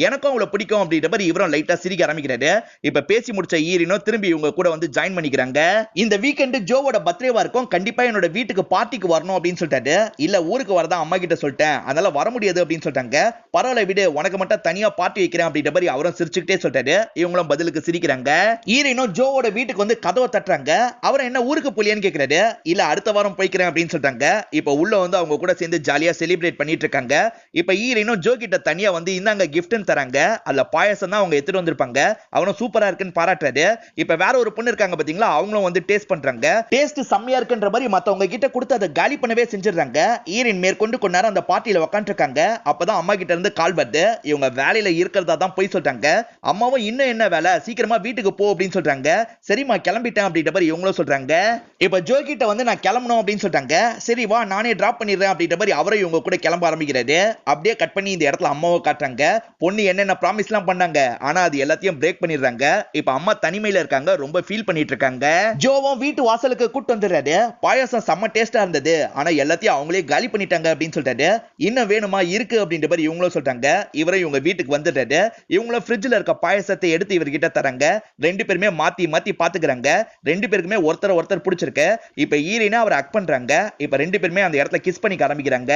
எனக்கும் அவளை பிடிக்கும் அப்படின்ற மாதிரி இவரும் லைட்டா சிரிக்க ஆரம்பிக்கிறாரு. இப்ப பேசி முடிச்ச ஈரினோ திரும்பி இவங்க கூட வந்து ஜாயின் பண்ணிக்கிறாங்க. இந்த வீக்கெண்ட் ஜோவோட பர்த்டேவா இருக்கும், கண்டிப்பா என்னோட வீட்டுக்கு பார்ட்டிக்கு வரணும் அப்படின்னு சொல்லிட்டாரு. இல்ல ஊருக்கு வரதான் அம்மா கிட்ட சொல்லிட்டேன், அதனால வர முடியாது அப்படின்னு சொல்லிட்டாங்க. பரவாயில்ல விடு, உனக்கு மட்டும் தனியா பார்ட்டி வைக்கிறேன் அப்படின்ற மாதிரி அவரும் சிரிச்சுக்கிட்டே சொல்லிட்டாரு. இவங்களும் பதிலுக்கு சிரிக்கிறாங்க. ஈரினோ ஜோவோட வீட்டுக்கு வந்து கதவை தட்டுறாங்க. அவரை என்ன ஊருக்கு போலியான்னு கேக்குறாரு. இல்ல அடுத்த வாரம் போய்க்கிறேன் அப்படின்னு சொல்றாங்க. இப்ப உள்ள வந்து அவங்க கூட சேர்ந்து ஜாலியா செலிப்ரேட் பண்ணிட்டு இருக்காங்க. இப்ப ஈரினோ ஜோ கிட்ட தனியா வந்து இந்தாங்க கிஃப்ட்னு தராங்க. அதுல பாயசம் தான் அவங்க எடுத்துட்டு வந்திருப்பாங்க. அவனும் சூப்பரா இருக்குன்னு பாராட்டுறாரு. இப்ப வேற ஒரு பொண்ணு இருக்காங்க பாத்தீங்களா, அவங்களும் வந்து டேஸ்ட் பண்றாங்க. டேஸ்ட் செம்மையா இருக்குன்ற மாதிரி மத்தவங்க கிட்ட கொடுத்து அதை காலி பண்ணவே செஞ்சிடுறாங்க. ஈரின் மேற்கொண்டு கொஞ்ச நேரம் அந்த பார்ட்டியில உட்காந்து இருக்காங்க. அப்பதான் அம்மா கிட்ட இருந்து கால் வருது. இவங்க வேலையில இருக்கிறதா தான் போய் சொல்றாங்க. அம்மாவும் இன்னும் என்ன வேலை, சீக்கிரமா வீட்டுக்கு போ போ அப்படின்னு சொல்றாங்க. சரிம்மா கிளம்பிட்டேன் அப்படின்ற மாதிரி இவங்களும் சொல்றாங்க. இப்ப ஜோ கிட்ட வந்து நான் கிளம்பணும் அப்படின்னு சொல்றாங்க. சரி வா நானே டிராப் பண்ணிடுறேன் அப்படின்ற மாதிரி அவரை இவங்க கூட கிளம்ப ஆரம்பிக்கிறாரு. அப்படியே கட் பண்ணி இந்த இடத்துல அம்மாவை காட்டுறாங்க. பொண்ணு என்னென்ன ப்ராமிஸ் எல்லாம் பண்ணாங்க, ஆனா அது எல்லாத்தையும் பிரேக் பண்ணிடுறாங்க. இப்ப அம்மா தனிமையில இருக்காங்க, ரொம்ப ஃபீல் பண்ணிட்டு இருக்காங்க. ஜோவும் வீட்டு வாசலுக்கு கூட்டு வந்துடுறாரு. பாயாசம் செம்ம டேஸ்டா இருந்தது, ஆனா எல்லாத்தையும் அவங்களே காலி பண்ணிட்டாங்க அப்படின்னு சொல்றாரு. இன்னும் வேணுமா இருக்கு அப்படின்ற மாதிரி இவங்களும் சொல்றாங்க. இவரை இவங்க வீட்டுக்கு வந்துடுறாரு. இவங்களும் ஃப்ரிட்ஜ்ல இருக்க பாயாசத்தை எடுத்து இவர்கிட்ட தராங்க. ரெண்டு பேருமே மாத்தி மாத்தி பாத்துக்கிறாங்க. ரெண்டு பேருக்குமே ஒருத்தர் பிடிச்சிருக்கு. இப்ப ஈரினா அவரை அக் பண்றாங்க. இப்ப ரெண்டு பேருமே அந்த இடத்துல கிஸ் பண்ணிக்க ஆரம்பிக்கிறாங்க.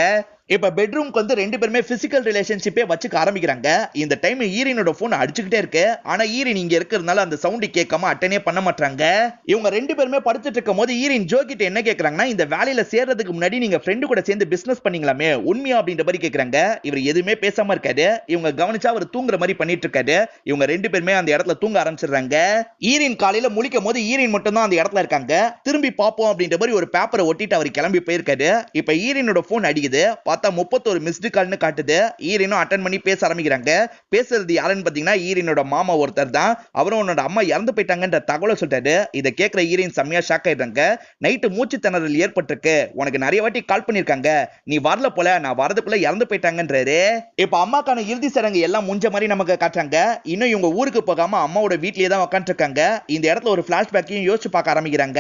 இப்ப பெட்ரூம்க்கு வந்து ரெண்டு பேருமே பிசிக்கல் ரிலேஷன்ஷிப்பே வச்சுக்க ஆரம்பிக்கிறாங்க. இந்த டைம் ஈரினோட போன் அடிச்சுக்கிட்டே இருக்கு. ஆனா ஈரின் இங்க இருக்கிறதுனால அந்த சவுண்ட் கேட்காம அட்டனே பண்ண மாட்டாங்க. இவங்க ரெண்டு பேருமே படுத்துட்டு இருக்கும் போது ஈரின் ஜோ கிட்ட என்ன கேக்குறாங்கன்னா, இந்த வேலையில சேர்றதுக்கு முன்னாடி நீங்க ஃப்ரெண்டு கூட சேர்ந்து பிசினஸ் பண்ணீங்களாமே உண்மையா அப்படின்ற மாதிரி கேக்குறாங்க. இவர் எதுவுமே பேசாம இருக்காரு. இவங்க கவனிச்சா அவர் தூங்குற மாதிரி பண்ணிட்டு இருக்காரு. இவங்க ரெண்டு பேருமே அந்த இடத்துல தூங்க ஆரம்பிச்சிடுறாங்க. ஈரின் காலையில முழிக்கும் போது ஈரின் மட்டும் தான் அந்த இடத்துல இருக்காங்க. திரும்பி பாப்போம் அப்படின்ற மாதிரி ஒரு பேப்பரை ஒட்டிட்டு அவர் கிளம்பி போயிருக்காரு. இப்ப ஈரினோட போன் அடிக்குது. பார்த்தா 31 மிஸ்டு கால்னு காட்டுது. ஈரினும் அட்டெண்ட் பண்ணி பேச ஆரம்பிக்கிறாங்க. பேசுறது யாருன்னு பாத்தீங்கன்னா ஈரினோட மாமா ஒருத்தர் தான். அவரும் உன்னோட அம்மா இறந்து போயிட்டாங்கன்ற தகவலை சொல்றாரு. இதை கேட்கிற ஈரின் செம்மையா ஷாக் ஆயிடுறாங்க. நைட்டு மூச்சு திணறல் ஏற்பட்டிருக்கு, உனக்கு நிறைய வாட்டி கால் பண்ணிருக்காங்க, நீ வரல போல, நான் வரதுக்குள்ள இறந்து போயிட்டாங்கன்றாரு. இப்ப அம்மாக்கான இறுதி சடங்கு எல்லாம் முடிஞ்ச மாதிரி நமக்கு காட்டுறாங்க. இன்னும் இவங்க ஊருக்கு போகாம அம்மாவோட வீட்லயே தான் உட்கார்ந்து இருக்காங்க. இந்த இடத்துல ஒரு பிளாஷ்பேக்கையும் யோசிச்சு பார்க்க ஆரம்பிக்கிறாங்க.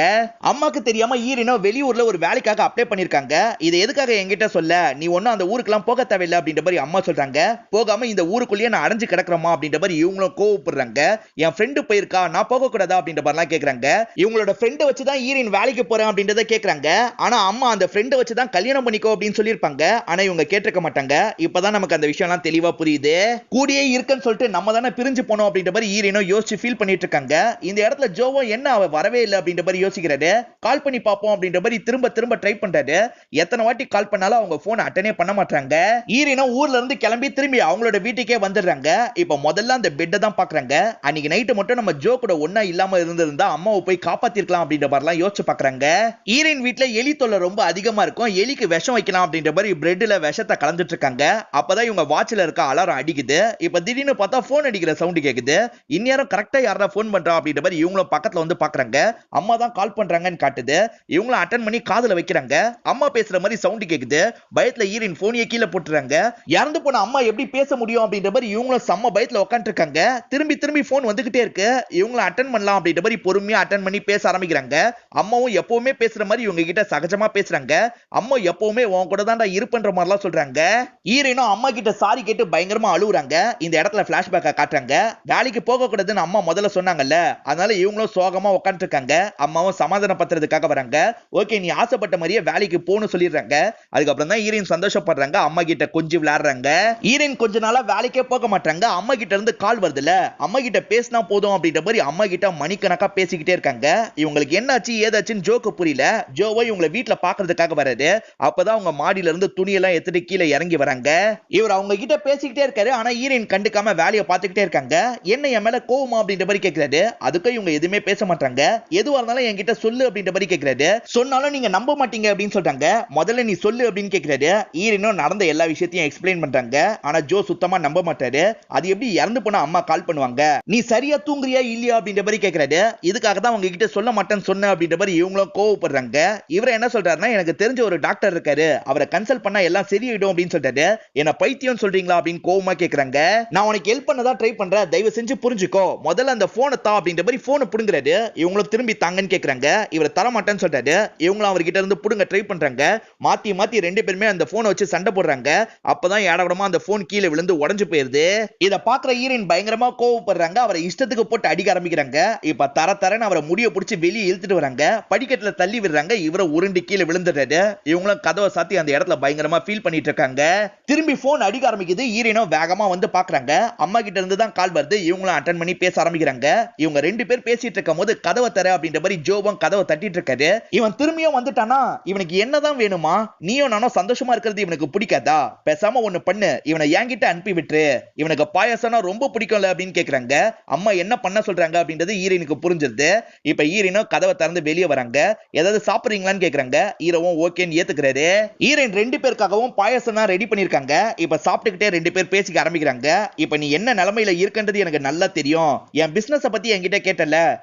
அம்மாக்கு தெரியாம ஈரினோ வெளியூர்ல ஒரு வேலைக்காக அப்ளை பண்ணிருக்காங்க. இது எதுக்காக என்கிட்ட சொல்ல, நீ ஒன்னும் அந்த ஊருக்குலாம் போக தேவையில்லை அப்படின்ற மாதிரி அம்மா சொல்றாங்க. போகாம இந்த ஊருக்குள்ளேயே நான் அடைஞ்சு கிடக்குறோமா அப்படின்ற மாதிரி இவங்களும் கோவப்படுறாங்க. என் ஃப்ரெண்டு போயிருக்கா, நான் போக கூடாதா அப்படின்ற மாதிரிலாம் கேக்குறாங்க. இவங்களோட ஃப்ரெண்டை வச்சு தான் ஈரின் வேலைக்கு போறேன் அப்படின்றத கேக்குறாங்க. ஆனா அம்மா அந்த ஃப்ரெண்டை வச்சு தான் கல்யாணம் பண்ணிக்கோ அப்படின்னு சொல்லியிருப்பாங்க. ஆனா இவங்க கேட்டிருக்க மாட்டாங்க. இப்பதான் நமக்கு அந்த விஷயம் எல்லாம் தெளிவா புரியுது. கூடியே இருக்குன்னு சொல்லிட்டு நம்ம தானே பிரிஞ்சு போனோம் அப்படின்ற மாதிரி ஈரினோ யோசிச்சு ஃபீல் பண்ணிட்டு இருக்காங்க. இந்த இடத்துல ஜோவோ என்ன அவ வரவே இல்லை அப்படின்ற மாதிரி யோசிக்கிறாரு. கால் பண்ணி பார்ப்போம் அப்படின்ற மாதிரி திரும்ப திரும்ப ட்ரை பண்றாரு. எத்தனை வாட்டி கால் பண்ணாலும் அவங்க போன் அட்டனே பண்ண மாட்டாங்க. ஈரினோ ஊர்ல இருந்து கிளம்பி திரும்பி அவங்களோட வீட்டுக்கே வந்துடுறாங்க. இப்ப முதல்ல அந்த பெட்டை தான் பாக்குறாங்க. அன்னைக்கு நைட்டு மட்டும் நம்ம ஜோ கூட ஒண்ணா இல்லாம இருந்திருந்தா அம்மாவை போய் காப்பாத்திருக்கலாம் அப்படின்ற மாதிரிலாம் யோசிச்சு பாக்குறாங்க. ஈரின் வீட்டுல எலி தொல்லை ரொம்ப அதிகமா இருக்கும். எலிக்கு விஷம் வைக்கலாம் அப்படின்ற மாதிரி பிரெட்ல விஷத்தை கலந்துட்டு இருக்காங்க. அப்பதான் இவங்க வாட்ச்ல இருக்க அலாரம் அடிக்குது. இப்ப திடீர்னு பார்த்தா போன் அடிக்கிற சவுண்ட் கேக்குது. இந்நேரம் கரெக்டா யாரா போன் பண்றா அப்படின்ற மாதிரி இவங்களும் பக்கத்துல வந்து பாக்குறாங்க. அம்மா தான் கால் பண்றாங்கன்னு காட்டுது. இவங்களும் அட்டன் பண்ணி காதுல வைக்கிறாங்க. அம்மா பேசுற மாதிரி சவுண்ட் கேக்குது. பயத்துல ஈரின் போனியை கீழே போட்டுறாங்க. இறந்து போன அம்மா எப்படி பேச முடியும் அப்படின்ற மாதிரி இவங்களும் செம்ம பயத்துல உட்கார்ந்து இருக்காங்க. திரும்பி திரும்பி போன் வந்துகிட்டே இருக்கு. இவங்களும் அட்டன் பண்ணலாம் அப்படின்ற மாதிரி பொறுமையா அட்டன் பண்ணி பேச ஆரம்பிக்கிறாங்க. அம்மாவும் எப்பவுமே பேசுற மாதிரி இவங்க கிட்ட சகஜமா பேசுறாங்க. அம்மா எப்பவுமே உன் கூட தான்டா இருப்பன்ற மாதிரிலாம் சொல்றாங்க. ஈரினும் அம்மா கிட்ட சாரி கேட்டு பயங்கரமா அழுகுறாங்க. இந்த இடத்துல பிளாஷ்பேக்கை காட்டுறாங்க. வேலைக்கு போக கூடாதுன்னு அம்மா முதல்ல சொன்னாங்கல்ல, அதனால இவங்களும் சோகமா உட்கார்ந்து இருக்காங்க. அம்மாவும் சமாதானப்படுத்துறதுக்காக வராங்க. ஓகே நீ ஆசைப்பட்ட மாதிரியே வேலைக்கு போன்னு சொல்லிடுறாங்க. அதுக்கப்புறம் தான் ஈரின் சந்தோஷப்படுறாங்க. அம்மா கிட்ட கொஞ்சம் விளையாடுறாங்க. ஈரின் கொஞ்ச நாளா வேலைக்கே போக மாட்டாங்க. அம்மா கிட்ட இருந்து கால் வருதுல, அம்மா கிட்ட பேசினா போதும் அப்படின்ற மாதிரி அம்மா கிட்ட மணிக்கணக்கா பேசிக்கிட்டே இருக்காங்க. இவங்களுக்கு என்னாச்சு ஏதாச்சுன்னு ஜோக்கு புரியல. ஜோவை இவங்களை வீட்டுல பாக்குறதுக்காக வராது. அப்பதான் அவங்க மாடியில இருந்து துணியெல்லாம் எடுத்துட்டு கீழே இறங்கி வராங்க. இவர் அவங்க கிட்ட பேசிக்கிட்டே இருக்காரு. ஆனா ஈரின் கண்டுக்காம வேலையை பார்த்துக்கிட்டே இருக்காங்க. என்ன என் மேல கோவமா அப்படின்ற மாதிரி கேட்கிறாரு. அதுக்கும் இவங்க எதுவுமே பேச மாட்டாங்க. எதுவா இருந்தாலும் என்கிட்ட சொல்லு அப்படின்ற மாதிரி கேட்கிறாரு. சொன்னாலும் நீங்க நம்ப மாட்டீங்க அப்படின்னு சொல்றாங்க. முதல்ல நீ சொல்லு அப்படின்னு கேட்கிறாரு. ஈரினும் நடந்த எல்லா விஷயத்தையும் எக்ஸ்பிளைன் பண்றாங்க. ஆனா ஜோ சுத்தமா நம்ப மாட்டாரு. அது எப்படி இறந்து போனா அம்மா கால் பண்ணுவாங்க, நீ சரியா தூங்குறியா இல்லையா அப்படின்ற மாதிரி கேட்கிறாரு. இதுக்காக தான் அவங்க கிட்ட சொல்ல மாட்டேன்னு சொன்ன அப்படின்ற மாதிரி இவங்களும் கோவப்படுறாங்க. இவரை என்ன சொல்றாருன்னா, எனக்கு தெரிஞ்ச ஒரு டாக்டர் இருக்காரு, அவரை கன்சல்ட் பண்ணா எல்லாம் சரியாயிடும் அப்படின்னு சொல்றாரு. என்ன பைத்தியம் சொல்றீங்களா அப்படின்னு கோவமா கேக்குறாங்க. நான் உனக்கு ஹெல்ப் பண்ணதா ட்ரை பண்றேன், தயவு செஞ்சு புரிஞ்சுக்கோ, முதல்ல அந்த போனை தா அப்படின்ற மாதிரி போனை புடுங்குறாரு. இவங்களும் திரும்பி தாங்கன்னு கேக்குறாங்க. இவர் தர மாட்டேன்னு சொல்றாரு. இவங்களும் அவர்கிட்ட இருந்து புடுங்க ட்ரை பண்றாங்க. மாத்தி மாத்தி ரெண்டு பேருமே அந்த போனை வச்சு சண்டை போடுறாங்க. அப்பதான் ஏடகடமா அந்த போன் கீழே விழுந்து உடைஞ்சு போயிருது. இத பாக்குற ஈரின் பயங்கரமா கோவப்படுறாங்க. அவரை இஷ்டத்துக்கு போட்டு அடிக்க ஆரம்பிக்கிறாங்க. இப்ப தரன்னு அவரை முடிய பிடிச்சி வெளியே இழுத்துட்டு வராங்க. படிக்கட்டுல தள்ளி விடுறாங்க. இவரை உருண்டு கீழே விழுந்துட்டாரு. இவங்களும் கதவை சாத்தி அந்த இடத்துல பயங்கரமா ஃபீல் பண்ணிட்டு இருக்காங்க. திரும்பி போன் அடிக்க ஆரம்பிக்குது. ஈரினோ வேகமா வந்து பாக்குறாங்க. அம்மா கிட்ட இருந்து தான் கால் வருது. இவங்களும் அட்டன் பண்ணி பேச ஆரம்பிக்கிறாங்க. இவங்க ரெண்டு பேர் பேசிட்டு இருக்கும் போது கதவை தர அப்படின்ற மாதிரி ஜோவும் கதவை தட்டிட்டு இருக்காரு. இவன் திரும்பியும் வந்துட்டானா, இவனுக்கு என்னதான் வேணுமா, நீயும் நானும் சந்தோஷமா இருக்கிறது இவனுக்கு பிடிக்காதா? பேசாம ஒண்ணு பண்ணு, இவனை என்கிட்ட அனுப்பி விட்டுரு, இவனுக்கு பாயாசம்னா ரொம்ப பிடிக்கும்ல அப்படின்னு கேக்குறாங்க. அம்மா என்ன பண்ண சொல்றாங்க அப்படின்றது ஹீரோயினுக்கு புரிஞ்சிருது. இப்ப ஹீரோயினும் கதவை திறந்து வெளியே வராங்க. ஏதாவது சாப்பிடுறீங்களான்னு கேக்குறாங்க. ஹீரோவும் ஓகேன்னு ஏத்துக்கிறாரு. ஹீரோயின் 2 பேருக்காகவும் பாயாசம் தான் ரெடி பண்ணிருக்காங்க. இப்ப சாப்பிட்டுக்கிட்டே 2 பேர் பேசிக்க ஆரம்பிக்கிறாங்க. இப்ப நீ என்ன நிலைமையில இருக்குன்றது எனக்கு நல்லா தெரியும். என் பிசினஸ் பத்தி என்கிட்ட கேட்டல.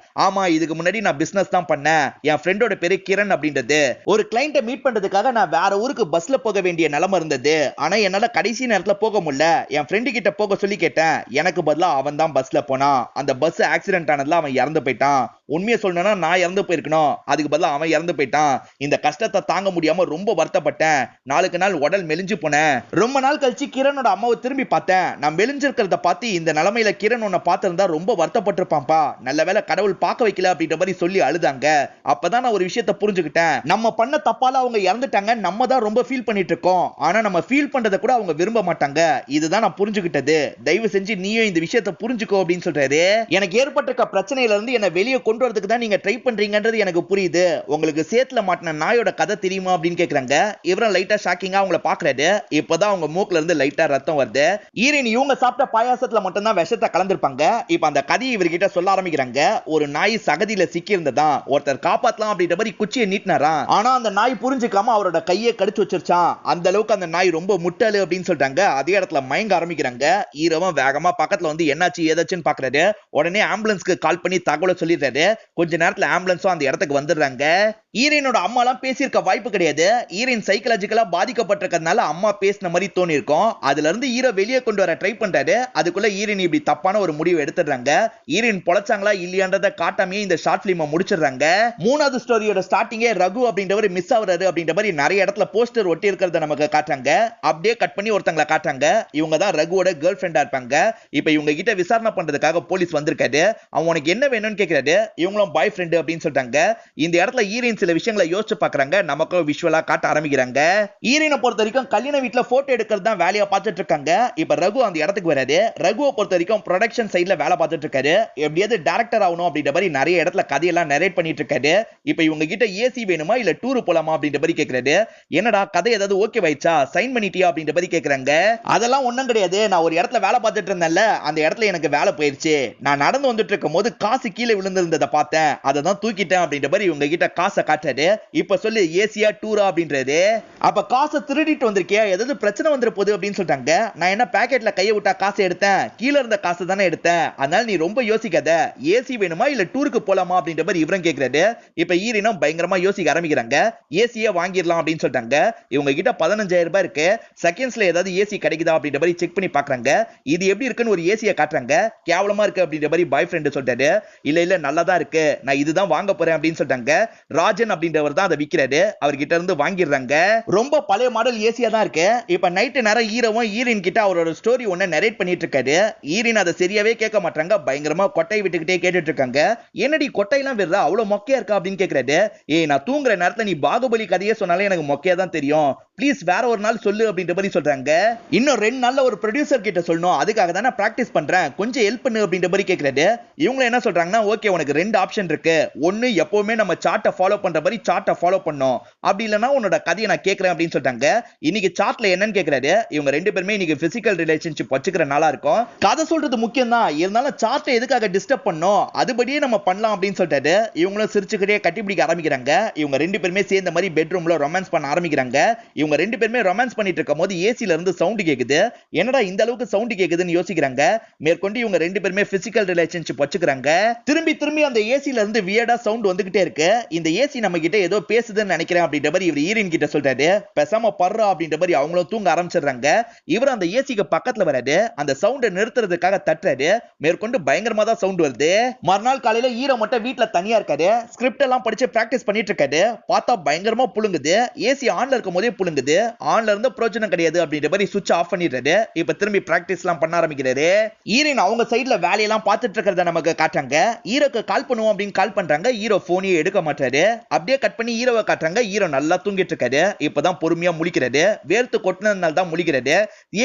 ஆமா, இதுக்கு முன்னாடி நான் பிசினஸ் தான் பண்ணேன். என் ஃப்ரெண்டோட பேரு கிரண் அப்படின்றது. ஒரு கிளையண்ட மீட் பண்றதுக்காக நான் வேற ஊருக்கு பஸ்ல போக வேண்டிய நிலைமை இருந்தது. ஆனா என்னால கடைசி நேரத்துல போக முடியல. என் ஃப்ரெண்டு கிட்ட போக சொல்லி கேட்டேன். எனக்கு பதிலா அவன் தான் பஸ்ல போனான். அந்த பஸ் ஆக்சிடென்ட் ஆனதுல அவன் இறந்து போயிட்டான். உண்மையை சொல்லணும்னா நான் இறந்து போயிருக்கணும். அதுக்கு பதிலா அவன் இறந்து போயிட்டான். இந்த கஷ்டத்தை தாங்க முடியாம ரொம்ப வருத்தப்பட்டேன். நாளுக்கு நாள் உடல் மெலிஞ்சு போனேன். ரொம்ப நாள் கழிச்சு கிரணோட அம்மாவை திரும்பி பார்த்தேன். நான் மெலிஞ்சிருக்கிறத பார்த்து இந்த நிலைமையில கிரண் உன்னை பார்த்திருந்தா ரொம்ப வருத்தப்பட்டிருப்பான்பா. நல்ல வேளை கடவுள் பார்க்க வைக்கல அப்படின்ற மாதிரி சொல்லி அழுதாங்க. அப்பதான் நான் ஒரு விஷயத்தை புரிஞ்சுக்கிட்டேன். நம்ம பண்ண தப்பால அவங்க இறந்துட்டாங்க. நம்ம தான் ரொம்ப ஃபீல் பண்ணிட்டு இருக்கோம். ஆனா நம்ம ஃபீல் பண்றதை கூட அவங்க விரும்ப மாட்டாங்க. இதுதான் நான் புரிஞ்சுக்கிட்டது. தயவு செஞ்சு நீயும் இந்த விஷயத்தை புரிஞ்சுக்கோ அப்படின்னு சொல்றாரு. எனக்கு ஏற்பட்டிருக்க பிரச்சனையில இருந்து என்ன வெளியே கொண்டு வரதுக்கு தான் நீங்க ட்ரை பண்றீங்கன்றது எனக்கு புரியுது. உங்களுக்கு சேத்துல மாட்டின நாயோட கதை தெரியுமா அப்படின்னு கேக்குறாங்க. இவரும் லைட்டா ஷாக்கிங்கா அவங்கள பாக்குறாரு. இப்பதான் அவங்க மூக்குல இருந்து லைட்டா ரத்தம் வருது. ஈரின் இவங்க சாப்பிட்ட பாயாசத்துல மட்டும் தான் விஷத்தை கலந்திருப்பாங்க. இப்ப அந்த கதையை இவர்கிட்ட சொல்ல ஆரம்பிக்கிறாங்க. ஒரு நாய் சகதியில சிக்கி இருந்ததா, ஒருத்தர் காப்பாத்தலாம் அப்படின்ற மாதிரி குச்சியை நீட்டினாராம். ஆனா அந்த நாய் புரிஞ்சுக்காம அவரோட கையை கடிச்சு வச்சிருச்சான். அந்த அளவுக்கு அந்த நாய் ரொம்ப முட்டாளு அப்படின்னு சொல்றாங்க. அதே இடத்துல மயங்க ஆரம்பிக்கிறாங்க. ஈரவன் வேகமா பக்கத்துல வந்து என்னாச்சு ஏதாச்சுன்னு பாக்குறாரு. உடனே ஆம்புலன்ஸ்க்கு கால் பண்ணி தகவலை சொல்லிடுறாரு. கொஞ்ச நேரத்துல ஆம்புலன்ஸும் அந்த இடத்துக்கு வந்துடுறாங்க. ஈரினோட அம்மா எல்லாம் பேசியிருக்க வாய்ப்பு கிடையாது. ஈரின் சைக்கலாஜிக்கலா பாதிக்கப்பட்டிருக்கிறதுனால அம்மா பேசின மாதிரி தோணி இருக்கும். அதுல இருந்து ஈரோ வெளியே கொண்டு வர ட்ரை பண்றாரு. அதுக்குள்ள ஈரின் இப்படி தப்பான ஒரு முடிவு எடுத்துடுறாங்க. ஈரின் பொழைச்சாங்களா இல்லையான்றத காட்டாமே இந்த ஷார்ட் பிலிம் முடிச்சிடுறாங்க. மூணாவது ஸ்டோரியோட ஸ்டார்டிங்கே ரகு அப்படின்றவர் மிஸ் ஆகுறாரு அப்படின்ற மாதிரி நிறைய இடத்துல போஸ்டர் ஒட்டி இருக்கிறத நமக்கு காட்டுறாங்க. அப்படியே கட் பண்ணி ஒருத்தங்களை காட்டுறாங்க. இவங்க தான் ரகுவோட கேர்ள் ஃபிரெண்டா இருப்பாங்க. இப்ப இவங்க கிட்ட விசாரணை பண்றதுக்காக போலீஸ் வந்திருக்காரு. அவன் உனக்கு என்ன வேணும்னு கேக்குறாரு. இவங்களும் பாய் ஃப்ரெண்ட் அப்படின்னு சொல்றாங்க. இந்த இடத்துல ஈரின் சில விஷயங்களை யோசிச்சு பாக்குறாங்க. நமக்கு விஷுவலா காட்ட ஆரம்பிக்கிறாங்க. ஈரினை பொறுத்த வரைக்கும் கல்யாண வீட்டுல போட்டோ எடுக்கிறது தான் வேலையா பார்த்துட்டு இருக்காங்க. இப்ப ரகு அந்த இடத்துக்கு வராரு. ரகுவை பொறுத்த வரைக்கும் ப்ரொடக்ஷன் சைடுல வேலை பார்த்துட்டு இருக்காரு. எப்படியாவது டைரக்டர் ஆகணும் அப்படின்ற மாதிரி நிறைய இடத்துல கதையெல்லாம் நரேட் பண்ணிட்டு இருக்காரு. இப்ப இவங்க கிட்ட ஏசி வேணுமா இல்ல டூர் போலாமா அப்படின்ற மாதிரி கேக்குறாரு. என்னடா கதை ஏதாவது ஓகே வைச்சா சைன் பண்ணிட்டியா அப்படின்ற மாதிரி கேக்குறாங்க. அதெல்லாம் ஒண்ணும் கிடையாது. நான் ஒரு இடத்துல வேலை பார்த்துட்டு இருந்தேன்ல, அந்த இடத்துல எனக்கு வேலை போயிருச்சு. நான் நடந்து வந்துட்டு இருக்கும் போது காசு கீழே விழுந்திருந்ததை பார்த்தேன். அதை தான் தூக்கிட்டேன் அப்படின்ற மாதிரி இவங்க கிட்ட காசை காட்டுறாரு. இப்ப சொல்லு ஏசியா டூரா அப்படின்றது. அப்ப காசை திருடிட்டு வந்திருக்கியா, ஏதாவது பிரச்சனை வந்துற போகுது அப்படின்னு சொல்றாங்க. நான் என்ன பாக்கெட்ல கையை விட்டா காசை எடுத்தேன், கீழே இருந்த காசு தானே எடுத்தேன். அதனால நீ ரொம்ப யோசிக்காத, ஏசி வேணுமா இல்ல டூருக்கு போலாமா அப்படின்ற மாதிரி இவரும் கேக்குறாரு. இப்ப ஈரினும் பயங்கரமா யோசிக்க ஆரம்பிக்கிறாங்க. ஏசியே வாங்கிடலாம் அப்படின்னு சொல்றாங்க. இவங்க கிட்ட 15,000 ரூபாய் இருக்கு. செகண்ட்ஸ்ல ஏதாவது ஏசி கிடைக்குதா அப்படின்ற மாதிரி செக் பண்ணி பாக்குறாங்க. இது எப்படி இருக்குன்னு ஒரு ஏசியை காட்டுறாங்க. கேவலமா இருக்கு அப்படின்ற மாதிரி பாய் ஃப்ரெண்ட் சொல்றாரு. இல்ல இல்ல நல்லதா இருக்கு, நான் இதுதான் வாங்க போறேன் அப்படின்னு சொல்றாங்க. ராஜன் அப்படின்றவர் தான் அதை விக்கிறாரு. அவர்கிட்ட இருந்து வாங்கிடுறாங்க. ரொம்ப பழைய மாடல் ஏசியா தான் இருக்கு. இப்ப நைட் நேரம் ஈரவும் ஈரின் கிட்ட அவரோட ஸ்டோரி ஒண்ணு நரேட் பண்ணிட்டு இருக்காரு. ஈரின் அதை சரியாவே கேட்க மாட்டாங்க. பயங்கரமா கொட்டை விட்டுக்கிட்டே கேட்டுட்டு இருக்காங்க. என்னடி கொட்டையெல்லாம் விடுறா, அவ்வளவு மொக்கையா இருக்கா அப்படின்னு கேக்குறாரு. ஏய், நான் தூங்குற நேரத்துல நீ பாகுபலி கதையே சொன்னாலே எனக்கு மொக்கையா தான் தெரியும். ப்ளீஸ் வேற ஒரு நாள் சொல்லு அப்படின்ற மாதிரி சொல்றாங்க. இன்னும் 2 நாள்ல ஒரு ப்ரொடியூசர் கிட்ட சொல்லணும், அதுக்காக தான் நான் பிராக்டிஸ் பண்றேன், கொஞ்சம் ஹெல்ப் பண்ணு அப்படின்ற மாதிரி கேக்குறாரு. இவங்க என்ன சொல்றாங்கன்னா, ஓகே உனக்கு 2 ஆப்ஷன் இருக்கு. ஒன்னு எப்பவுமே நம்ம சார்ட்டை ஃபாலோ பண்ற மாதிரி சார்ட்டை ஃபாலோ பண்ணோம், அப்படி இல்லனா உன்னோட கதையை நான் கேக்குறேன் அப்படின்னு சொல்றாங்க. இன்னைக்கு சார்ட்ல என்னன்னு கேக்குறாரு. இவங்க 2 பேருமே இன்னைக்கு பிசிக்கல் ரிலேஷன்ஷிப் வச்சுக்கிற நாளா இருக்கும். கதை சொல்றது முக்கியம் தான், இருந்தாலும் சார்ட்டை எதுக்காக டிஸ்டர்ப் பண்ணோம், அதுபடியே நம்ம பண்ணலாம் அப்படின்னு சொல்லிட்டாரு. இவங்களும் சிரிச்சுக்கிட்டே கட்டிப்பிடிக்க ஆரம்பிக்கிறாங்க. இவங்க 2 பேருமே சேர்ந்த மாதிரி பெட்ரூம்ல ரொமான்ஸ் பண்ண ஆரம்பிக்கிறாங்க. இவங்க 2 பேருமே ரொமான்ஸ் பண்ணிட்டு இருக்கும்போது ஏசில இருந்து சவுண்ட் கேக்குது. என்னடா இந்த அளவுக்கு சவுண்ட் கேக்குதுன்னு யோசிக்கிறாங்க. மேற்கொண்டு இவங்க 2 பேருமே பிசிக்கல் ரிலேஷன்ஷிப் வச்சுக்கிறாங்க. திரும்பி திரும்பி அந்த ஏசில இருந்து வியர்டா சவுண்ட் வந்துகிட்டே இருக்கு. இந்த ஏசி நம்ம கிட்ட ஏதோ பேசுதுன்னு நினைக்கிறேன் அப்படின்ற மாதிரி இவர் ஈரின் கிட்ட சொல்றாரு. பேசாம பர்றா அப்படின்ற மாதிரி அவங்களும் தூங்க ஆரம்பிச்சிடுறாங்க. இவர் அந்த ஏசிக்கு பக்கத்துல வராரு. அந்த சவுண்டை நிறுத்துறதுக்காக தட்டுறாரு. மேற்கொண்டு பயங்கரமா தான் சவுண்ட் வருது. மறுநாள் காலையில ஈரோ மட்டும் வீட்டுல தனியா இருக்காரு. ஸ்கிரிப்ட் எல்லாம் படிச்சு பிராக்டிஸ் பண்ணிட்டு இருக்காரு. பார்த்தா பயங்கரமா புழுங்குது. ஏசி ஆன்ல இருக்கும் போதே புழுங்குது. ஆன்ல இருந்து பிரயோஜனம் கிடையாது அப்படின்ற மாதிரி சுவிட்ச் ஆஃப் பண்ணிடுறாரு. இப்ப திரும்பி பிராக்டிஸ் எல்லாம் பண்ண ஆரம்பிக்கிறாரு. ஈரின் அவங்க சைடுல வேலையெல்லாம் பார்த்துட்டு இருக்கிறத நமக்கு காட்டுறாங்க. ஹீரோக்கு கால் பண்ணுவோம் அப்படின்னு கால் பண்றாங்க. ஹீரோ போனே எடுக்க மாட்டாரு. அப்படியே கட் பண்ணி ஹீரோவை காட்டுறாங்க. ஹீரோ நல்லா தூங்கிட்டு இருக்காரு. இப்பதான் பொறுமையா முழிக்கிறாரு. வேர்த்து கொட்டினதுனால தான் முழிக்கிறாரு.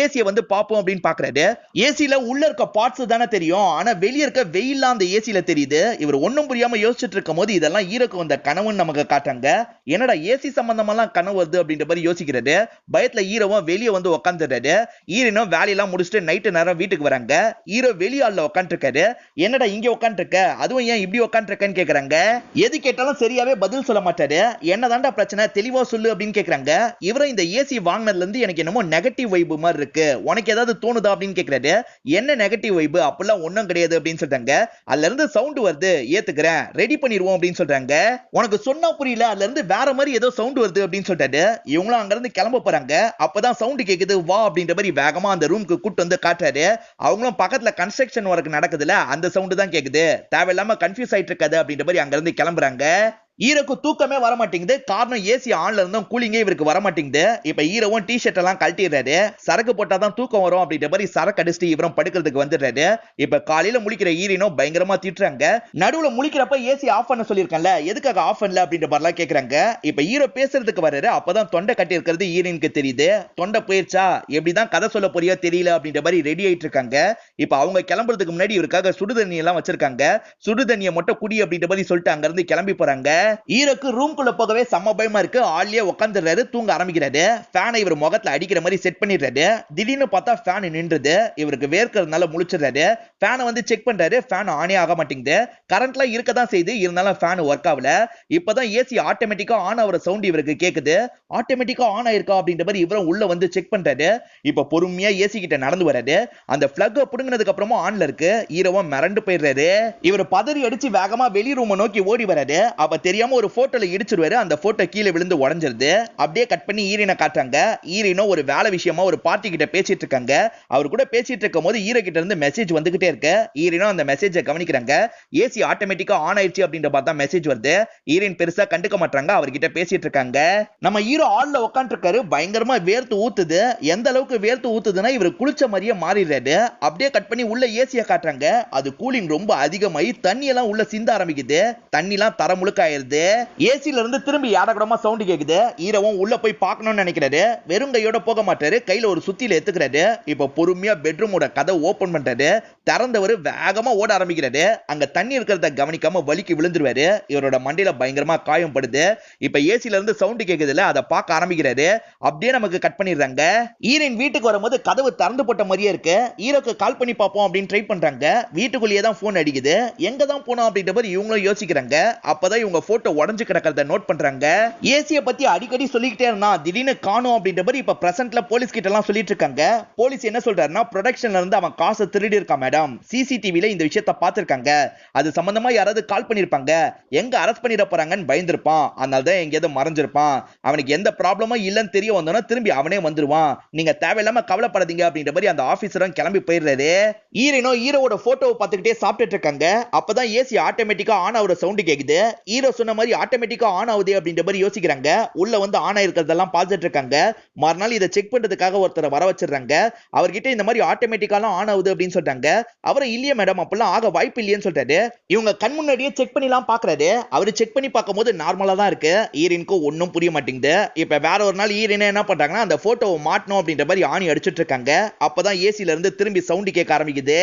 ஏசியை வந்து பாப்போம் அப்படின்னு பாக்குறாரு. ஏசில உள்ள இருக்க பார்ட்ஸ் தானே தெரியும், ஆனா வெளிய இருக்க வெயில்ல அந்த ஏசில தெரியுது. இவர் ஒண்ணும் புரியாம யோசிச்சுட்டு இருக்கும் போது இதெல்லாம் ஹீரோக்கு வந்த கனவுன்னு நமக்கு காட்டுறாங்க. என்னடா ஏசி சம்பந்தமா கனவு வருது அப்படின்ற மாதிரி யோசிக்க யோசிக்கிறது. பயத்துல ஹீரோவும் வெளியே வந்து உட்காந்துறாரு. ஹீரோனும் வேலையெல்லாம் முடிச்சுட்டு நைட்டு நேரம் வீட்டுக்கு வராங்க. ஹீரோ வெளியால உட்காந்துருக்காரு. என்னடா இங்க உட்காந்துருக்க, அதுவும் ஏன் இப்படி உட்காந்துருக்கன்னு கேக்குறாங்க. எது கேட்டாலும் சரியாவே பதில் சொல்ல மாட்டாரு. என்னதான்டா பிரச்சனை, தெளிவா சொல்லு அப்படின்னு கேக்குறாங்க. இவரும் இந்த ஏசி வாங்கினதுல இருந்து எனக்கு என்னமோ நெகட்டிவ் வைப் மாதிரி இருக்கு, உனக்கு ஏதாவது தோணுதா அப்படின்னு கேக்குறாரு. என்ன நெகட்டிவ் வைப், அப்பெல்லாம் ஒண்ணும் கிடையாது அப்படின்னு சொல்றாங்க. அதுல இருந்து சவுண்ட் வருது, ஏத்துக்கிறேன், ரெடி பண்ணிடுவோம் அப்படின்னு சொல்றாங்க. உனக்கு சொன்னா புரியல, அதுல இருந்து வேற மாதிரி ஏதோ சவுண்ட் வருது அப்படின்னு சொல்றாரு. இவங்களும் அங்க இருந்து கிளம்ப போறாங்க. அப்பதான் சவுண்ட் கேக்குது, வா அப்படின்ற மாதிரி வேகமா அந்த ரூமுக்கு கூட்டு வந்து காட்டுறாரு. அவங்களும் பக்கத்துல கன்ஸ்ட்ரக்ஷன் ஒர்க் நடக்குதுல, அந்த சவுண்ட் தான் கேக்குது. தேவையில்லாம கன்ஃபியூஸ் ஆயிட்டு இருக்காது அப்படின்ற மாதிரி அங்க இருந்து கிளம்புறாங்க. ஹீரோக்கு தூக்கமே வர மாட்டேங்குது. காரணம் ஏசி ஆன்ல இருந்தும் கூலிங்கே இவருக்கு வர மாட்டேங்குது. இப்ப ஹீரோவும் டி-ஷர்ட் எல்லாம் கழட்டிடுறாரு. சரக்கு போட்டாதான் தூக்கம் வரும் அப்படின்ற மாதிரி சரக்கு அடிச்சுட்டு இவரும் படுக்கிறதுக்கு வந்துடுறாரு. இப்ப காலையில முழிக்கிற ஹீரோனோ பயங்கரமா திட்டுறாங்க. நடுவுல முழிக்கிறப்ப ஏசி ஆஃப் பண்ண சொல்லிருக்கேன்ல, எதுக்காக ஆஃப் பண்ணல அப்படின்ற மாதிரிலாம் கேக்குறாங்க. இப்ப ஹீரோ பேசுறதுக்கு வர்றாரு. அப்பதான் தொண்டை கட்டி இருக்கிறது ஹீரோனுக்கு தெரியுது. தொண்டை போயிருச்சா, எப்படிதான் கதை சொல்ல போறியோ தெரியல அப்படின்ற மாதிரி ரெடி ஆயிட்டு இருக்காங்க. இப்ப அவங்க கிளம்புறதுக்கு முன்னாடி இவருக்காக சுடுதண்ணி எல்லாம் வச்சிருக்காங்க. சுடுதண்ணியை மட்டும் குடி அப்படின்ற மாதிரி சொல்லிட்டு அங்க இருந்து கிளம்பி போறாங்க. ஹீரோக்கு ரூம்குள்ள போகவே செம்ம பயமா இருக்கு. ஆள்லயே உட்கார்ந்துறாரு, தூங்க ஆரம்பிக்கிறாரு. ஃபேனை இவர் முகத்துல அடிக்கிற மாதிரி செட் பண்ணிடுறாரு. திடீர்னு பார்த்தா ஃபேன் நின்றுது. இவருக்கு வேர்க்கிறதுனால முழிச்சிடுறாரு. ஃபேனை வந்து செக் பண்றாரு. ஃபேன் ஆனே ஆக மாட்டேங்குது. கரண்ட்லாம் இருக்க தான் செய்யுது, இருந்தாலும் ஃபேன் ஒர்க் ஆகல. இப்பதான் ஏசி ஆட்டோமேட்டிக்கா ஆன் ஆகிற சவுண்ட் இவருக்கு கேக்குது. ஆட்டோமேட்டிக்கா ஆன் ஆயிருக்கா அப்படின்ற மாதிரி இவரும் உள்ள வந்து செக் பண்றாரு. இப்ப பொறுமையா ஏசி கிட்ட நடந்து வராரு. அந்த பிளக் புடுங்கினதுக்கு அப்புறமா ஆன்ல இருக்கு. ஹீரோவும் மிரண்டு போயிடுறாரு. இவர் பதறி அடிச்சு வேகமா வெளி ரூம் நோக்கி ஓடி வராரு. அப்ப தெரியாம ஒரு போட்டோல இடிச்சிருவாரு. அந்த போட்டோ கீழே விழுந்து உடைஞ்சிருது. அப்படியே கட் பண்ணி ஹீரோனை காட்டுறாங்க. ஹீரோனோ ஒரு வேலை விஷயமா ஒரு பார்ட்டி கிட்ட பேசிட்டு இருக்காங்க. அவர் கூட பேசிட்டு இருக்கும்போது ஹீரோ கிட்ட இருந்து மெசேஜ் வந்துகிட்டே இருக்கு. ஹீரோனோ அந்த மெசேஜை கவனிக்கிறாங்க. ஏசி ஆட்டோமேட்டிக்கா ஆன் ஆயிடுச்சு அப்படின்ற பார்த்தா மெசேஜ் வருது. ஹீரோயின் பெருசா கண்டுக்க மாட்டாங்க. அவர்கிட்ட பேசிட்டு இருக்காங்க. நம்ம ஹீரோ ஆல்ல உட்கார்ந்து இருக்காரு. பயங்கரமா வேர்த்து ஊத்துது. எந்த அளவுக்கு வேர்த்து ஊத்துதுன்னா இவர் குளிச்ச மாதிரியே மாறிடுறாரு. அப்படியே கட் பண்ணி உள்ள ஏசியை காட்டுறாங்க. அது கூலிங் ரொம்ப அதிகமாகி தண்ணி எல்லாம் உள்ள சிந்த ஆரம்பிக்குது. தண்ணி எல்லாம் தர முழுக்க ஆயிருது. ஏசில இருந்து திரும்பி யாரக்கூடமா சவுண்ட் கேக்குது. ஹீரோவும் உள்ள போய் பார்க்கணும்னு நினைக்கிறாரு. வெறும் கையோட போக மாட்டாரு. கையில ஒரு சுத்தியில எடுத்துக்கிறாரு. இப்ப பொறுமையா பெட்ரூமோட கதை ஓபன் பண்றாரு. திறந்தவர் வேகமா ஓட ஆரம்பிக்கிறாரு. அங்க தண்ணி இருக்கிறத கவனிக்காம வலிக்கு விழுந்துருவாரு. இவரோட மண்டையில பயங்கரமா காயம் படுது. இப்ப ஏசில இருந்து சவுண்ட் கேக்குதுல, அதை பார்க்க ஆரம்பிக்கிறாரு. அப்படியே நமக்கு கட் பண்ணிடுறாங்க. ஹீரோயின் வீட்டுக்கு வரும்போது கதவு திறந்து போட்ட மாதிரியே இருக்கு. ஹீரோக்கு கால் பண்ணி பார்ப்போம் அப்படின்னு ட்ரை பண்றாங்க. வீட்டுக்குள்ளேயே தான் போன் அடிக்குது. எங்க தான் போனோம் அப்படின்ற மாதிரி இவங்களும் யோசிக்கிறாங்க. அப்பதான் இவங்க போட்டோ உடைஞ்சு கிடக்கிறத நோட் பண்றாங்க. ஏசிய பத்தி அடிக்கடி சொல்லிக்கிட்டே இருந்தா, திடீர்னு காணோம் அப்படின்ற மாதிரி இப்ப பிரசன்ட்ல போலீஸ் கிட்ட எல்லாம் சொல்லிட்டு இருக்காங்க. போலீஸ் என்ன சொல்றாருன்னா, ப்ரொடக்ஷன்ல இருந்து அவன் காசை திருடி இருக்கான் மேடம். சிசிடிவில இந்த விஷயத்தை பார்த்திருக்காங்க. அது சம்பந்தமா யாராவது கால் பண்ணிருப்பாங்க. எங்க அரெஸ்ட் பண்ணிட போறாங்கன்னு பயந்துருப்பான். அதனால தான் எங்கேயாவது மறைஞ்சிருப்பான். அவனுக்கு எந்த ப்ராப்ளமும் இல்லன்னு தெரிய வந்தோன்னா திரும்பி அவனே வந்துருவான். நீங்க தேவையில்லாம கவலைப்படாதீங்க அப்படின்ற மாதிரி அந்த ஆபீசரும் கிளம்பி போயிடுறாரு. ஹீரோவோட போட்டோவை பார்த்துக்கிட்டே சாப்பிட்டுட்டு இருக்காங்க. அப்பதான் ஏசி ஆட்டோமேட்டிக்கா ஆன் ஆகுற சவுண்ட் கேக்குது. ஹீரோ சொன்ன மாதிரி ஆட்டோமேட்டிக்கா ஆன் ஆகுது அப்படின்ற மாதிரி யோசிக்கிறாங்க. உள்ள வந்து ஆன் ஆயிருக்கிறதெல்லாம் பார்த்துட்டு இருக்காங்க. மறுநாள் இதை செக் பண்றதுக்காக ஒருத்தரை வர வச்சிடுறாங்க. அவர்கிட்ட இந்த மாதிரி ஆட்டோமேட்டிக்காலாம் ஆன் ஆகுது அப்படின்னு சொல்றாங்க. அவரை இல்லையே மேடம், அப்பெல்லாம் ஆக வாய்ப்பு இல்லையேன்னு சொல்றாரு. இவங்க கண் முன்னாடியே செக் பண்ணிலாம் பாக்குறாரு. அவரு செக் பண்ணி பார்க்கும்போது நார்மலா தான் இருக்கு. ஹீரோனுக்கு ஒன்னும் புரிய மாட்டேங்குது. இப்ப வேற ஒரு நாள் ஹீரோயின் என்ன பண்றாங்கன்னா, அந்த போட்டோவை மாட்டணும் அப்படின்ற மாதிரி ஆணி அடிச்சிட்டு இருக்காங்க. அப்பதான் ஏசில இருந்து திரும்பி சவுண்ட் கேட்க ஆரம்பிக்குது.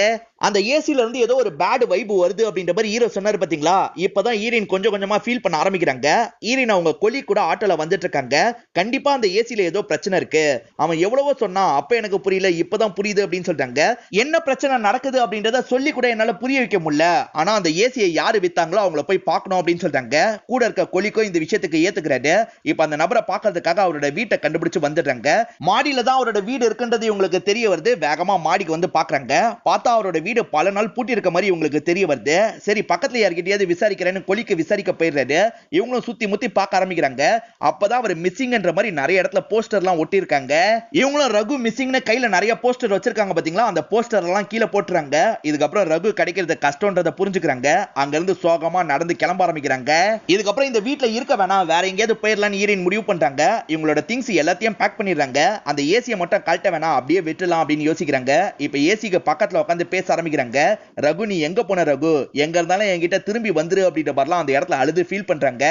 அந்த ஏசில இருந்து ஏதோ ஒரு பேட் வைப் வருது அப்படின்ற மாதிரி ஹீரோ சொன்னாரு பாத்தீங்களா. இப்பதான் ஹீரோயின் கொஞ்சம் கொஞ்சமா ஃபீல் பண்ண ஆரம்பிக்கிறாங்க. ஹீரோயின் அவங்க கொலி கூட ஆட்டோல வந்துட்டு இருக்காங்க. கண்டிப்பா அந்த ஏசில ஏதோ பிரச்சனை இருக்கு. அவன் எவ்வளவோ சொன்னா, அப்ப எனக்கு புரியல, இப்பதான் புரியுது அப்படின்னு சொல்றாங்க. என்ன பிரச்சனை நடக்குது அப்படின்றத சொல்லி கூட என்னால புரிய வைக்க முடியல. ஆனா அந்த ஏசியை யாரு வித்தாங்களோ அவங்கள போய் பார்க்கணும் அப்படின்னு சொல்றாங்க. கூட இருக்க கொலிக்கோ இந்த விஷயத்துக்கு ஏத்துக்கிறாரு. இப்ப அந்த நபரை பார்க்கறதுக்காக அவரோட வீட்டை கண்டுபிடிச்சு வந்துடுறாங்க. மாடியில தான் அவரோட வீடு இருக்குன்றது இவங்களுக்கு தெரிய வருது. வேகமா மாடிக்கு வந்து பாக்குறாங்க. பார்த்தா அவரோட வீடு பல நாள் பூட்டி இருக்க மாதிரி இவங்களுக்கு தெரிய வருது. சரி பக்கத்துல யார்கிட்டயாவது விசாரிக்கிறேன்னு கொலிக்கு விசாரிக்க போயிடுறாரு. இவங்களும் சுத்தி முத்தி பார்க்க ஆரம்பிக்கிறாங்க. அப்பதான் அவர் மிஸ்ஸிங்ன்ற மாதிரி நிறைய இடத்துல போஸ்டர்லாம் ஒட்டி இருக்காங்க. இவங்களும் ரகு மிஸ்ஸிங்னு கையில நிறைய போஸ்டர் வச்சிருக்காங்க பாத்தீங்களா. அந்த போஸ்டர் எல்லாம் கீழே போட்டுறாங்க. இதுக்கப்புறம் ரகு கிடைக்கிறது கஷ்டம்ன்றத புரிஞ்சுக்கிறாங்க. அங்க இருந்து சோகமா நடந்து கிளம்ப ஆரம்பிக்கிறாங்க. இதுக்கப்புறம் இந்த வீட்ல இருக்க வேணாம், வேற எங்கேயாவது போயிடலாம்னு ஹீரோயின் முடிவு பண்றாங்க. இவங்களோட திங்ஸ் எல்லாத்தையும் பேக் பண்ணிடுறாங்க. அந்த ஏசியை மட்டும் கழட்ட வேணாம், அப்படியே விட்டுலாம் அப்படின்னு யோசிக்கிறாங்க. இப்ப ஏசிக்கு பக்கத்துல உட்காந்து பேச ஆரம்பிக்கிறாங்க. ரகு நீ எங்க போன ரகு, எங்க இருந்தாலும் என்கிட்ட திரும்பி வந்துரு அப்படின்ற மாதிரிலாம் அந்த இடத்துல அழுது ஃபீல் பண்றாங்க.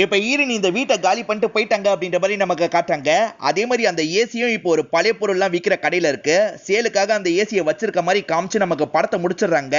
இப்ப ஈரின் இந்த வீட்டை காலி பண்ணிட்டு போயிட்டாங்க அப்படின்ற மாதிரி நமக்கு காட்டுறாங்க. அதே மாதிரி அந்த ஏசியும் இப்போ ஒரு பழைய பொருள்லாம் விக்கிற கடையில இருக்கு. சேலுக்காக அந்த ஏசியை வச்சிருக்க மாதிரி காமிச்சு நமக்கு படத்தை முடிச்சிடுறாங்க.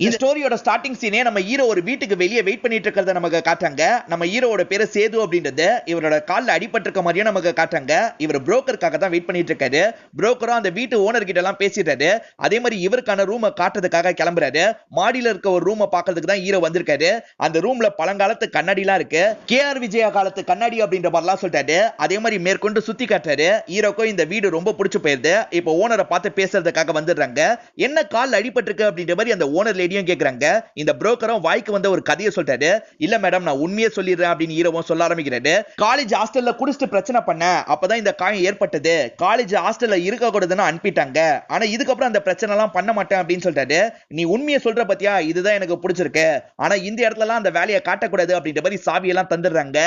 இந்த ஸ்டோரியோட ஸ்டார்டிங் சீனே நம்ம ஹீரோ ஒரு வீட்டுக்கு வெளியே வெயிட் பண்ணிட்டு இருக்கிறத நமக்கு காட்டுறாங்க. நம்ம ஹீரோவோட பேரு சேது அப்படின்றது இவரோட கால்ல அடிபட்டு இருக்க மாதிரியும் நமக்கு காட்டுறாங்க. இவர் புரோக்கருக்காக தான் வெயிட் பண்ணிட்டு இருக்காரு. புரோக்கரும் அந்த வீட்டு ஓனர் கிட்ட எல்லாம் பேசிட்டாரு. அதே மாதிரி இவருக்கான ரூமை காட்டுறதுக்காக கிளம்புறாரு. மாடியில இருக்க ஒரு ரூமை பார்க்கிறதுக்கு தான் ஹீரோ வந்திருக்காரு. அந்த ரூம்ல பழங்காலத்து கண்ணாடிலாம் இருக்கு. கேஆர் விஜயா காலத்து கண்ணாடி அப்படின்ற மாதிரிலாம் சொல்லிட்டாரு. அதே மாதிரி மேற்கொண்டு சுத்தி காட்டுறாரு. ஹீரோக்கும் இந்த வீடு ரொம்ப பிடிச்சு போயிருது. இப்போ ஓனரை பார்த்து பேசுறதுக்காக வந்துடுறாங்க. என்ன கால் அடிபட்டு இருக்கு அப்படின்ற மாதிரி அந்த ஓனர் லேடியும் கேக்குறாங்க. இந்த புரோக்கரும் வாய்க்கு வந்த ஒரு கதையை சொல்லிட்டாரு. இல்ல மேடம் நான் உண்மையே சொல்லிடுறேன் அப்படின்னு ஹீரோவும் சொல்ல ஆரம்பிக்கிறாரு. காலேஜ் ஹாஸ்டல்ல குடிச்சிட்டு பிரச்சனை பண்ண அப்பதான் இந்த காயம் ஏற்பட்டது. காலேஜ் ஹாஸ்டல்ல இருக்க கூடாதுன்னு அனுப்பிட்டாங்க. ஆனா இதுக்கப்புறம் அந்த பிரச்சனை எல்லாம் பண்ண மாட்டேன் அப்படின்னு சொல்லிட்டாரு. நீ உண்மையை சொல்ற பத்தியா, இதுதான் எனக்கு பிடிச்சிருக்கு. ஆனா இந்த இடத்துல எல்லாம் அந்த வேலையை காட்டக்கூடாது அப்படின்ற மாதிரி சாவியெல்லாம் தந்துடுறாங்க.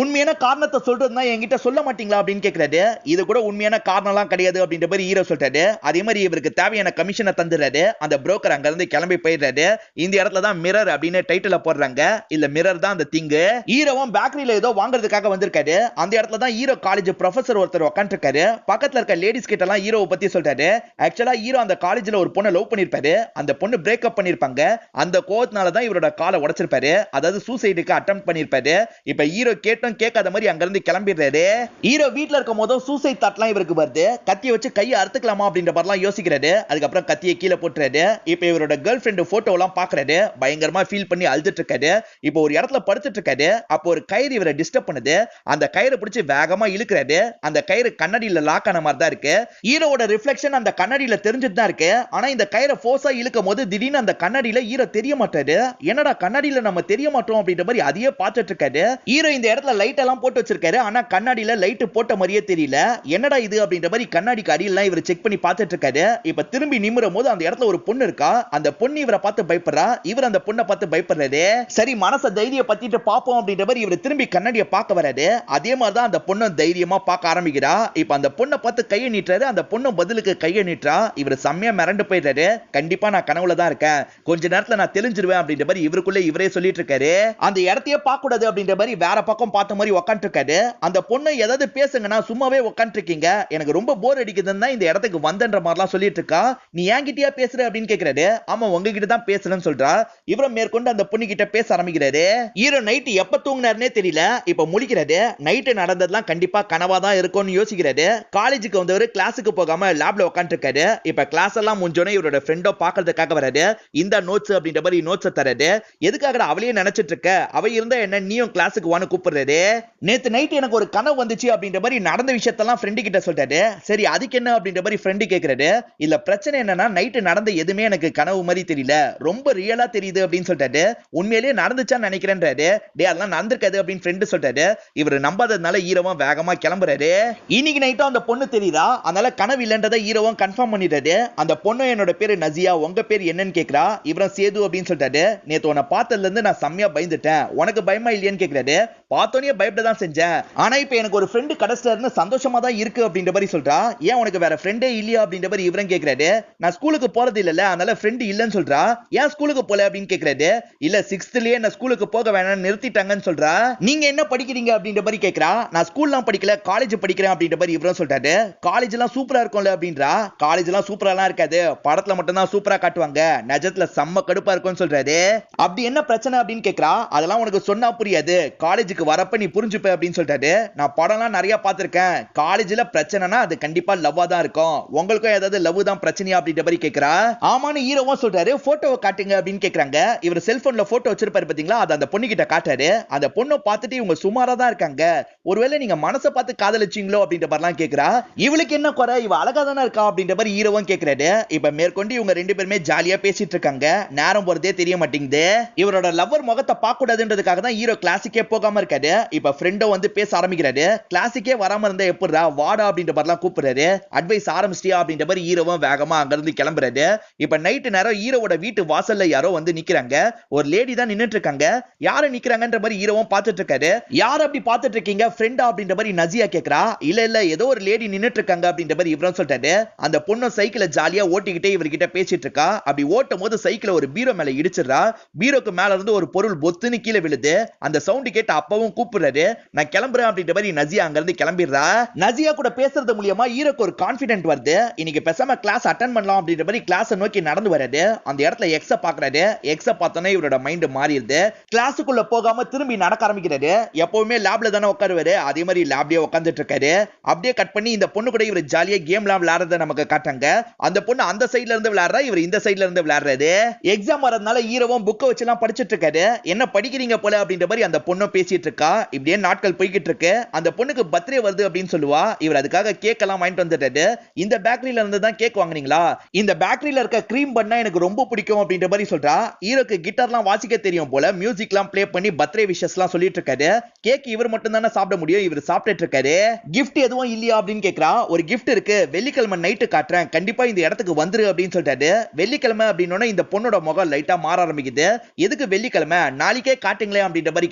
உண்மையான காரணத்தை சொல்றதுனா என்கிட்ட சொல்ல மாட்டீங்களா அப்படின்னு கேக்குறாரு. இது கூட உண்மையான காரணம் எல்லாம் கிடையாது அப்படின்ற மாதிரி ஹீரோ சொல்றாரு. அதே மாதிரி இவருக்கு தேவையான கமிஷனை தந்துடுறாரு. அந்த புரோக்கர் அங்க இருந்து கிளம்பி போயிடுறாரு. இந்த இடத்துல தான் மிரர் அப்படின்னு டைட்டில் போடுறாங்க. இல்ல மிரர் தான் அந்த திங்கு. ஹீரோவும் பேக்கரியில ஏதோ வாங்குறதுக்காக வந்திருக்காரு. அந்த இடத்துல தான் ஹீரோ காலேஜ் ப்ரொஃபசர் ஒருத்தர் உட்காந்துருக்காரு. பக்கத்துல இருக்க லேடிஸ் கிட்ட எல்லாம் ஹீரோவை பத்தி சொல்றாரு. ஆக்சுவலா ஹீரோ அந்த காலேஜ்ல ஒரு பொண்ணை லவ் பண்ணிருப்பாரு. அந்த பொண்ணு பிரேக்கப் பண்ணிருப்பாங்க. அந்த கோவத்தினால தான் இவரோட காலை உடைச்சிருப்பாரு. அதாவது சூசைடுக்கு அட்டெம்ப்ட் பண்ணிருப்பாரு. இப்ப ஹீரோ கேட்டும் கேட்காத மாதிரி அங்க இருந்து கிளம்பிடுறாரு. ஹீரோ வீட்ல இருக்கும் போதும் சூசைட் தாட்லாம் இவருக்கு வருது. கத்தியை வச்சு கையை அறுத்துக்கலாமா அப்படின்ற மாதிரிலாம் யோசிக்கிறாரு. அதுக்கப்புறம் கத்தியை கீழே போட்டுறாரு. இப்ப இவரோட கேர்ள் ஃபிரெண்ட் போட்டோ எல்லாம் பாக்குறாரு. பயங்கரமா ஃபீல் பண்ணி அழுதுட்டு இருக்காரு. இப்போ ஒரு இடத்துல படுத்துட்டு இருக்காரு. அப்போ ஒரு கயிறு இவரை டிஸ்டர்ப் பண்ணுது. அந்த கயிறை பிடிச்சி வேகமா இழுக்கிறாரு. அந்த கயிறு கண்ணாடியில லாக் ஆன மாதிரி தான் இருக்கு. ஹீரோவோட ரிஃப்ளெக்ஷன் அந்த கண்ணாடியில தெரிஞ்சுட்டு தான் இருக்கு. ஆனா இந்த கயிறை ஃபோர்ஸா இழுக்கும் போது திடீர்னு அந்த கண்ணாடியில ஹீரோ தெரிய மாட்டாரு. என்னடா கண்ணாடியில நம்ம தெரிய மாட்டோம் அப்படின்ற மாதிரி அதையே பார்த்துட்டு இருக்காரு. ஹீரோ இந்த இடத்துல லைட் எல்லாம் போட்டு வச்சிருக்காரு. ஆனா கண்ணாடியில லைட் போட்ட மாதிரியே தெரியல. என்னடா இது அப்படின்ற மாதிரி கண்ணாடிக்கு அடியிலாம் இவர் செக் பண்ணி பார்த்துட்டு இருக்காரு. இப்ப திரும்பி நிமிரும் போது அந்த இடத்துல ஒரு பொண்ணு இருக்கா. அந்த பொண்ணு இவரை பார்த்து பயப்படுறா. இவர் அந்த பொண்ணை பார்த்து பயப்படுறாரு. சரி மனச தைரியம் பத்திட்டு பாப்போம் அப்படின்ற மாதிரி இவர் திரும்பி கண்ணாடியை பார்க்க வராரு. அதே மாதிரி தான் அந்த பொண்ணு தைரியமா பார்க்க ஆரம்பிக்கிறா. இப்ப அந்த பொண்ணை பார்த்து கையை நீட்டுறாரு. அந்த பொண்ணு பதிலுக்கு கையை நீட்டுறா. இவர் செம்மையா மிரண்டு போயிடுறாரு. கண்டிப்பா நான் கனவுல தான் இருக்கேன், கொஞ்ச நேரத்துல நான் தெரிஞ்சிருவேன் அப்படின்ற மாதிரி இவருக்குள்ள இவரே சொல்லிட்டு இருக்காரு. அந்த இடத்தையே பார்க்க கூடாது அப்படின்ற மாதிரி வேற பக்கம் பார்த்த மாதிரி உட்காந்து இருக்காரு. அந்த பொண்ணு ஏதாவது பேசுங்கன்னா சும்மாவே உட்காந்து இருக்கீங்க, எனக்கு ரொம்ப போர் அடிக்குதுன்னு தான் இந்த இடத்துக்கு வந்தன்ற மாதிரிலாம் சொல்லிட்டு இருக்கா. நீ என்கிட்டயா பேசுற அப்படின்னு கேக்குறாரு. ஆமா உங்ககிட்ட தான் பேசுறேன்னு சொல்றா. இவரும் மேற்கொண்டு அந்த பொண்ணு கிட்ட பேச ஆரம்பிக்கிறாரு. ஹீரோ நைட் எப்ப தூங்குனாருன்னே தெரியல. இப்ப முழிக்கிறாரு. நைட் நடந்ததெல்லாம் கண்டிப்பா கனவா தான் இருக்கும்னு யோசிக்கிறாரு. காலேஜுக்கு வந்தவர் கிளாஸுக்கு போகாம லேப்ல உட்காந்து இருக்காரு. இப்ப கிளாஸ் எல்லாம் முடிஞ்சோனே இவரோட ஃப்ரெண்டோ பாக்குறதுக்காக வராரு. இந்த நோட்ஸ் அப்படின்ற மாதிரி நோட்ஸ் தராரு. எதுக்காக அவளையே நினைச்சிட்டு இருக்க, அவ இருந்தா என்ன நீயும் கிளாஸுக்கு வான்னு கூப்பிடுறாரு. நேத்து நைட் எனக்கு ஒரு கனவு வந்துச்சு அப்படின்ற மாதிரி நடந்த விஷயத்தெல்லாம் ஃப்ரெண்டு கிட்ட சொல்றாரு. சரி அதுக்கு என்ன அப்படின்ற மாதிரி ஃப்ரெண்டு கேக்குறாரு. இல்ல பிரச்சனை என்னன்னா நைட் நடந்த எதுவுமே எனக்கு கனவு மாதிரி தெரியல, ரொம்ப ரியலா தெரியுது அப்படின்னு சொல்றாரு. உண்மையிலேயே நடந்துச்சான்னு நினைக்கிறேன்றாரு. டே அதெல்லாம் நடந்திருக்காது அப்படின்னு ஃப்ரெண்டு சொல்றாரு. இவர் நம்பாததுனால ஹீரோவும் வேகமா கிளம்புறாரு. இன்னைக்கு நைட்டும் அந்த பொண்ணு தெரியுதா, அதனால கனவு இல்லன்றதை ஹீரோவும் கன்ஃபார்ம் பண்ணிடுறாரு. அந்த பொண்ணு என்னோட பேரு நசியா, உங்க பேர் என்னன்னு கேக்குறா. இவரும் சேது அப்படின்னு சொல்றாரு. நேத்து உன்னை பார்த்ததுல இருந்து நான் செம்மையா பயந்துட்டேன், உனக்கு பயமா இல்லையான்னு கேக்குறாரு. பார்த்தோன்னே பயப்பட தான் செஞ்சேன், ஆனா இப்ப எனக்கு ஒரு ஃப்ரெண்டு கிடைச்சிட்டாருன்னு சந்தோஷமா தான் இருக்கு அப்படின்ற மாதிரி சொல்றா. ஏன் உனக்கு வேற ஃப்ரெண்டே இல்லையா அப்படின்ற மாதிரி இவரும் கேக்குறாரு. நான் ஸ்கூலுக்கு போறது இல்லல, அதனால ஃப்ரெண்டு இல்லன்னு சொல்றா. ஏன் ஸ்கூலுக்கு போல அப்படின்னு கேக்குறாரு. இல்ல 6thலயே நான் ஸ்கூலுக்கு போக வேணாம்னு நிறுத்திட்டாங்கன்னு சொல்றா. நீங்க என்ன படிக்கிறீங்க அப்படின்ற மாதிரி கேக்குறா. நான் ஸ்கூல்லாம் படிக்கல, காலேஜ் படிக்கிறேன் அப்படின்ற மாதிரி இவரும் சொல்றாரு. காலேஜ் எல்லாம் சூப்பரா இருக்கும்ல அப்படின்றா. காலேஜ் எல்லாம் சூப்பராலாம் இருக்காது, படத்துல மட்டும் தான் சூப்பரா காட்டுவாங்க, நிஜத்துல செம்ம கடுப்பா இருக்கும்னு சொல்றாரு. அப்படி என்ன பிரச்சனை அப்படின்னு கேக்குறா. அதெல்லாம் உனக்கு சொன்னா புரியாது, காலேஜுக்கு வரப்ப நீ புரிஞ்சுப்ப அப்படின்னு சொல்றாரு. நான் படம்லாம் நிறைய பார்த்திருக்கேன், காலேஜ்ல பிரச்சனைனா அது கண்டிப்பா லவ்வா தான் இருக்கும், உங்களுக்கும் ஏதாவது லவ் தான் பிரச்சனையா அப்படின்ற மாதிரி கேக்குறா. ஆமான்னு ஹீரோவும் சொல்றாரு. போட்டோவை காட்டுங்க அப்படின்னு கேக்குறாங்க. இவர் செல்போன்ல போட்டோ வச்சிருப்பாரு பாத்தீங்களா, அது அந்த பொண்ணு கிட்ட காட்டாரு. அந்த பொண்ணை பார்த்துட்டு இவங்க சுமாரா தான் இருக்காங்க, ஒருவேளை நீங்க மனசை பார்த்து காதலிச்சீங்களோ அப்படின்ற மாதிரிலாம் கேக்குறா. இவளுக்கு என்ன குறை, இவ அழகா தானே இருக்கா அப்படின்ற மாதிரி ஹீரோவும் கேக்குறாரு. இப்ப மேற்கொண்டு இவங்க ரெண்டு பேருமே ஜாலியா பேசிட்டு இருக்காங்க. நேரம் போறதே தெரிய மாட்டேங்குது. இவரோட லவ்வர் முகத்தை பார்க்க கூடாதுன்றதுக்காக தான் ஹீரோ கிளாஸுக்கே போகாம இருக்காரு. இப்ப ஃப்ரெண்டோ வந்து பேச ஆரம்பிக்கிறாரு. கிளாஸுக்கே வராம இருந்தா எப்படிடா வாடா அப்படின்ற மாதிரிலாம் கூப்பிடுறாரு. அட்வைஸ் ஆரம்பிச்சிட்டியா அப்படின்ற மாதிரி ஹீரோவும் வேகமா அங்க இருந்து கிளம்புறாரு. இப்ப நைட்டு நேரம் ஹீரோவோட வீட்டு வாசல்ல யாரோ வந்து நிக்கிறாங்க. ஒரு லேடி தான் நின்னுட்டு இருக்காங்க. யாரு நிக்கிறாங்கன்ற மாதிரி ஹீரோவும் பார்த்துட்டு இருக்காரு. யார் அப்படி பார்த்துட்டு இருக்கீங்க, ஃப்ரெண்டா அப்படின்ற மாதிரி நசியா கேக்குறா. இல்ல ஏதோ ஒரு லேடி நின்னுட்டு இருக்காங்க அப்படின்ற மாதிரி இவரும் சொல்றாரு. அந்த பொண்ணு சைக்கிளை ஜாலியா ஓட்டிக்கிட்டே இவர்கிட்ட பேசிட்டு பேசிட்டு இருக்கா. அப்படி ஓட்டும் போது சைக்கிள் ஒரு பீரோ மேல இடிச்சிடுறா. பீரோக்கு மேல இருந்து ஒரு பொருள் பொத்துன்னு கீழே விழுது. அந்த சவுண்ட் கேட்டு அப்பவும் கூப்பிடுறாரு. நான் கிளம்புறேன் அப்படின்ற மாதிரி நசியா அங்க இருந்து கிளம்பிடுறா. நசியா கூட பேசுறது மூலமா ஹீரோக்கு ஒரு கான்ஃபிடென்ட் வருது. இன்னைக்கு பேசாம கிளாஸ் அட்டெண்ட் பண்ணலாம் அப்படின்ற மாதிரி கிளாஸ் நோக்கி நடந்து வராரு. அந்த இடத்துல எக்ஸ பாக்குறாரு. எக்ஸ பார்த்தோன்னே இவரோட மைண்ட் மாறிடுது. கிளாஸுக்குள்ள போகாம திரும்பி நடக்க ஆரம்பிக்கிறாரு. எப்பவுமே லேப்ல தானே உட்காருவாரு, அதே மாதிரி லேப்லயே உட்காந்துட்டு இருக்காரு. அப்படியே கட் பண்ணி இந்த பொண்ணு கூட இவர் ஜாலியா கேம்லாம் விளையாடுறத நமக்கு காட்டாங்க. அந்த பொண்ணு அந்த சைடுல இருந்து விளையாடுறா, இவர் இந்த சைடுல இருந்து விளையாடுறாரு. எக்ஸாம் வரதுனால ஹீரோவும் புக்கை வச்சு எல்லாம் படிச்சிட்டு இருக்காரு. என்ன படிக்கிறீங்க போல அப்படின்ற மாதிரி அந்த பொண்ணும் பேசிட்டு இருக்கா. இப்படியே நாட்கள் போய்கிட்டு இருக்கு. அந்த பொண்ணுக்கு பர்த்டே வருது அப்படின்னு சொல்லுவா. இவர் அதுக்காக கேக் எல்லாம் வாங்கிட்டு வந்துட்டாரு. இந்த பேக்கரியில இருந்து தான் கேக் வாங்குனீங்களா? இந்த பேக்கரியில இருக்க கிரீம் பண்ணா எனக்கு ரொம்ப பிடிக்கும் அப்படின்ற மாதிரி சொல்றா. ஹீரோக்கு கிட்டார்லாம் வாசிக்க தெரியும் போல. மியூசிக்லாம் ப்ளே பண்ணி பர்த்டே விஷஸ்லாம் சொல்லிட்டு இருக்காரு. கேக் இவர் மட்டும் தானே சாப்பிட முடியும், இவர் சாப்பிட்டுட்டு இருக்காரு. கிஃப்ட் எதுவும் இல்லையா அப்படின்னு கேக்குறா. ஒரு கிஃப்ட் இருக்கு, வெள்ளிக்கிழமை நைட்டு காட்டுறேன், கண்டிப்பா இந்த இடத்துக்கு வந்துரு அப்படின்னு சொல்லிட்டாரு. வெள்ளிக்கிழமை அப்படின்னோட இந்த பொண்ணோட முகம் லைட்டா மாற ஆரம்பிக்குது. எதுக்கு வெள்ளிக்கிழமை, நாளைக்கே காட்டுங்களே அப்படின்ற மாதிரி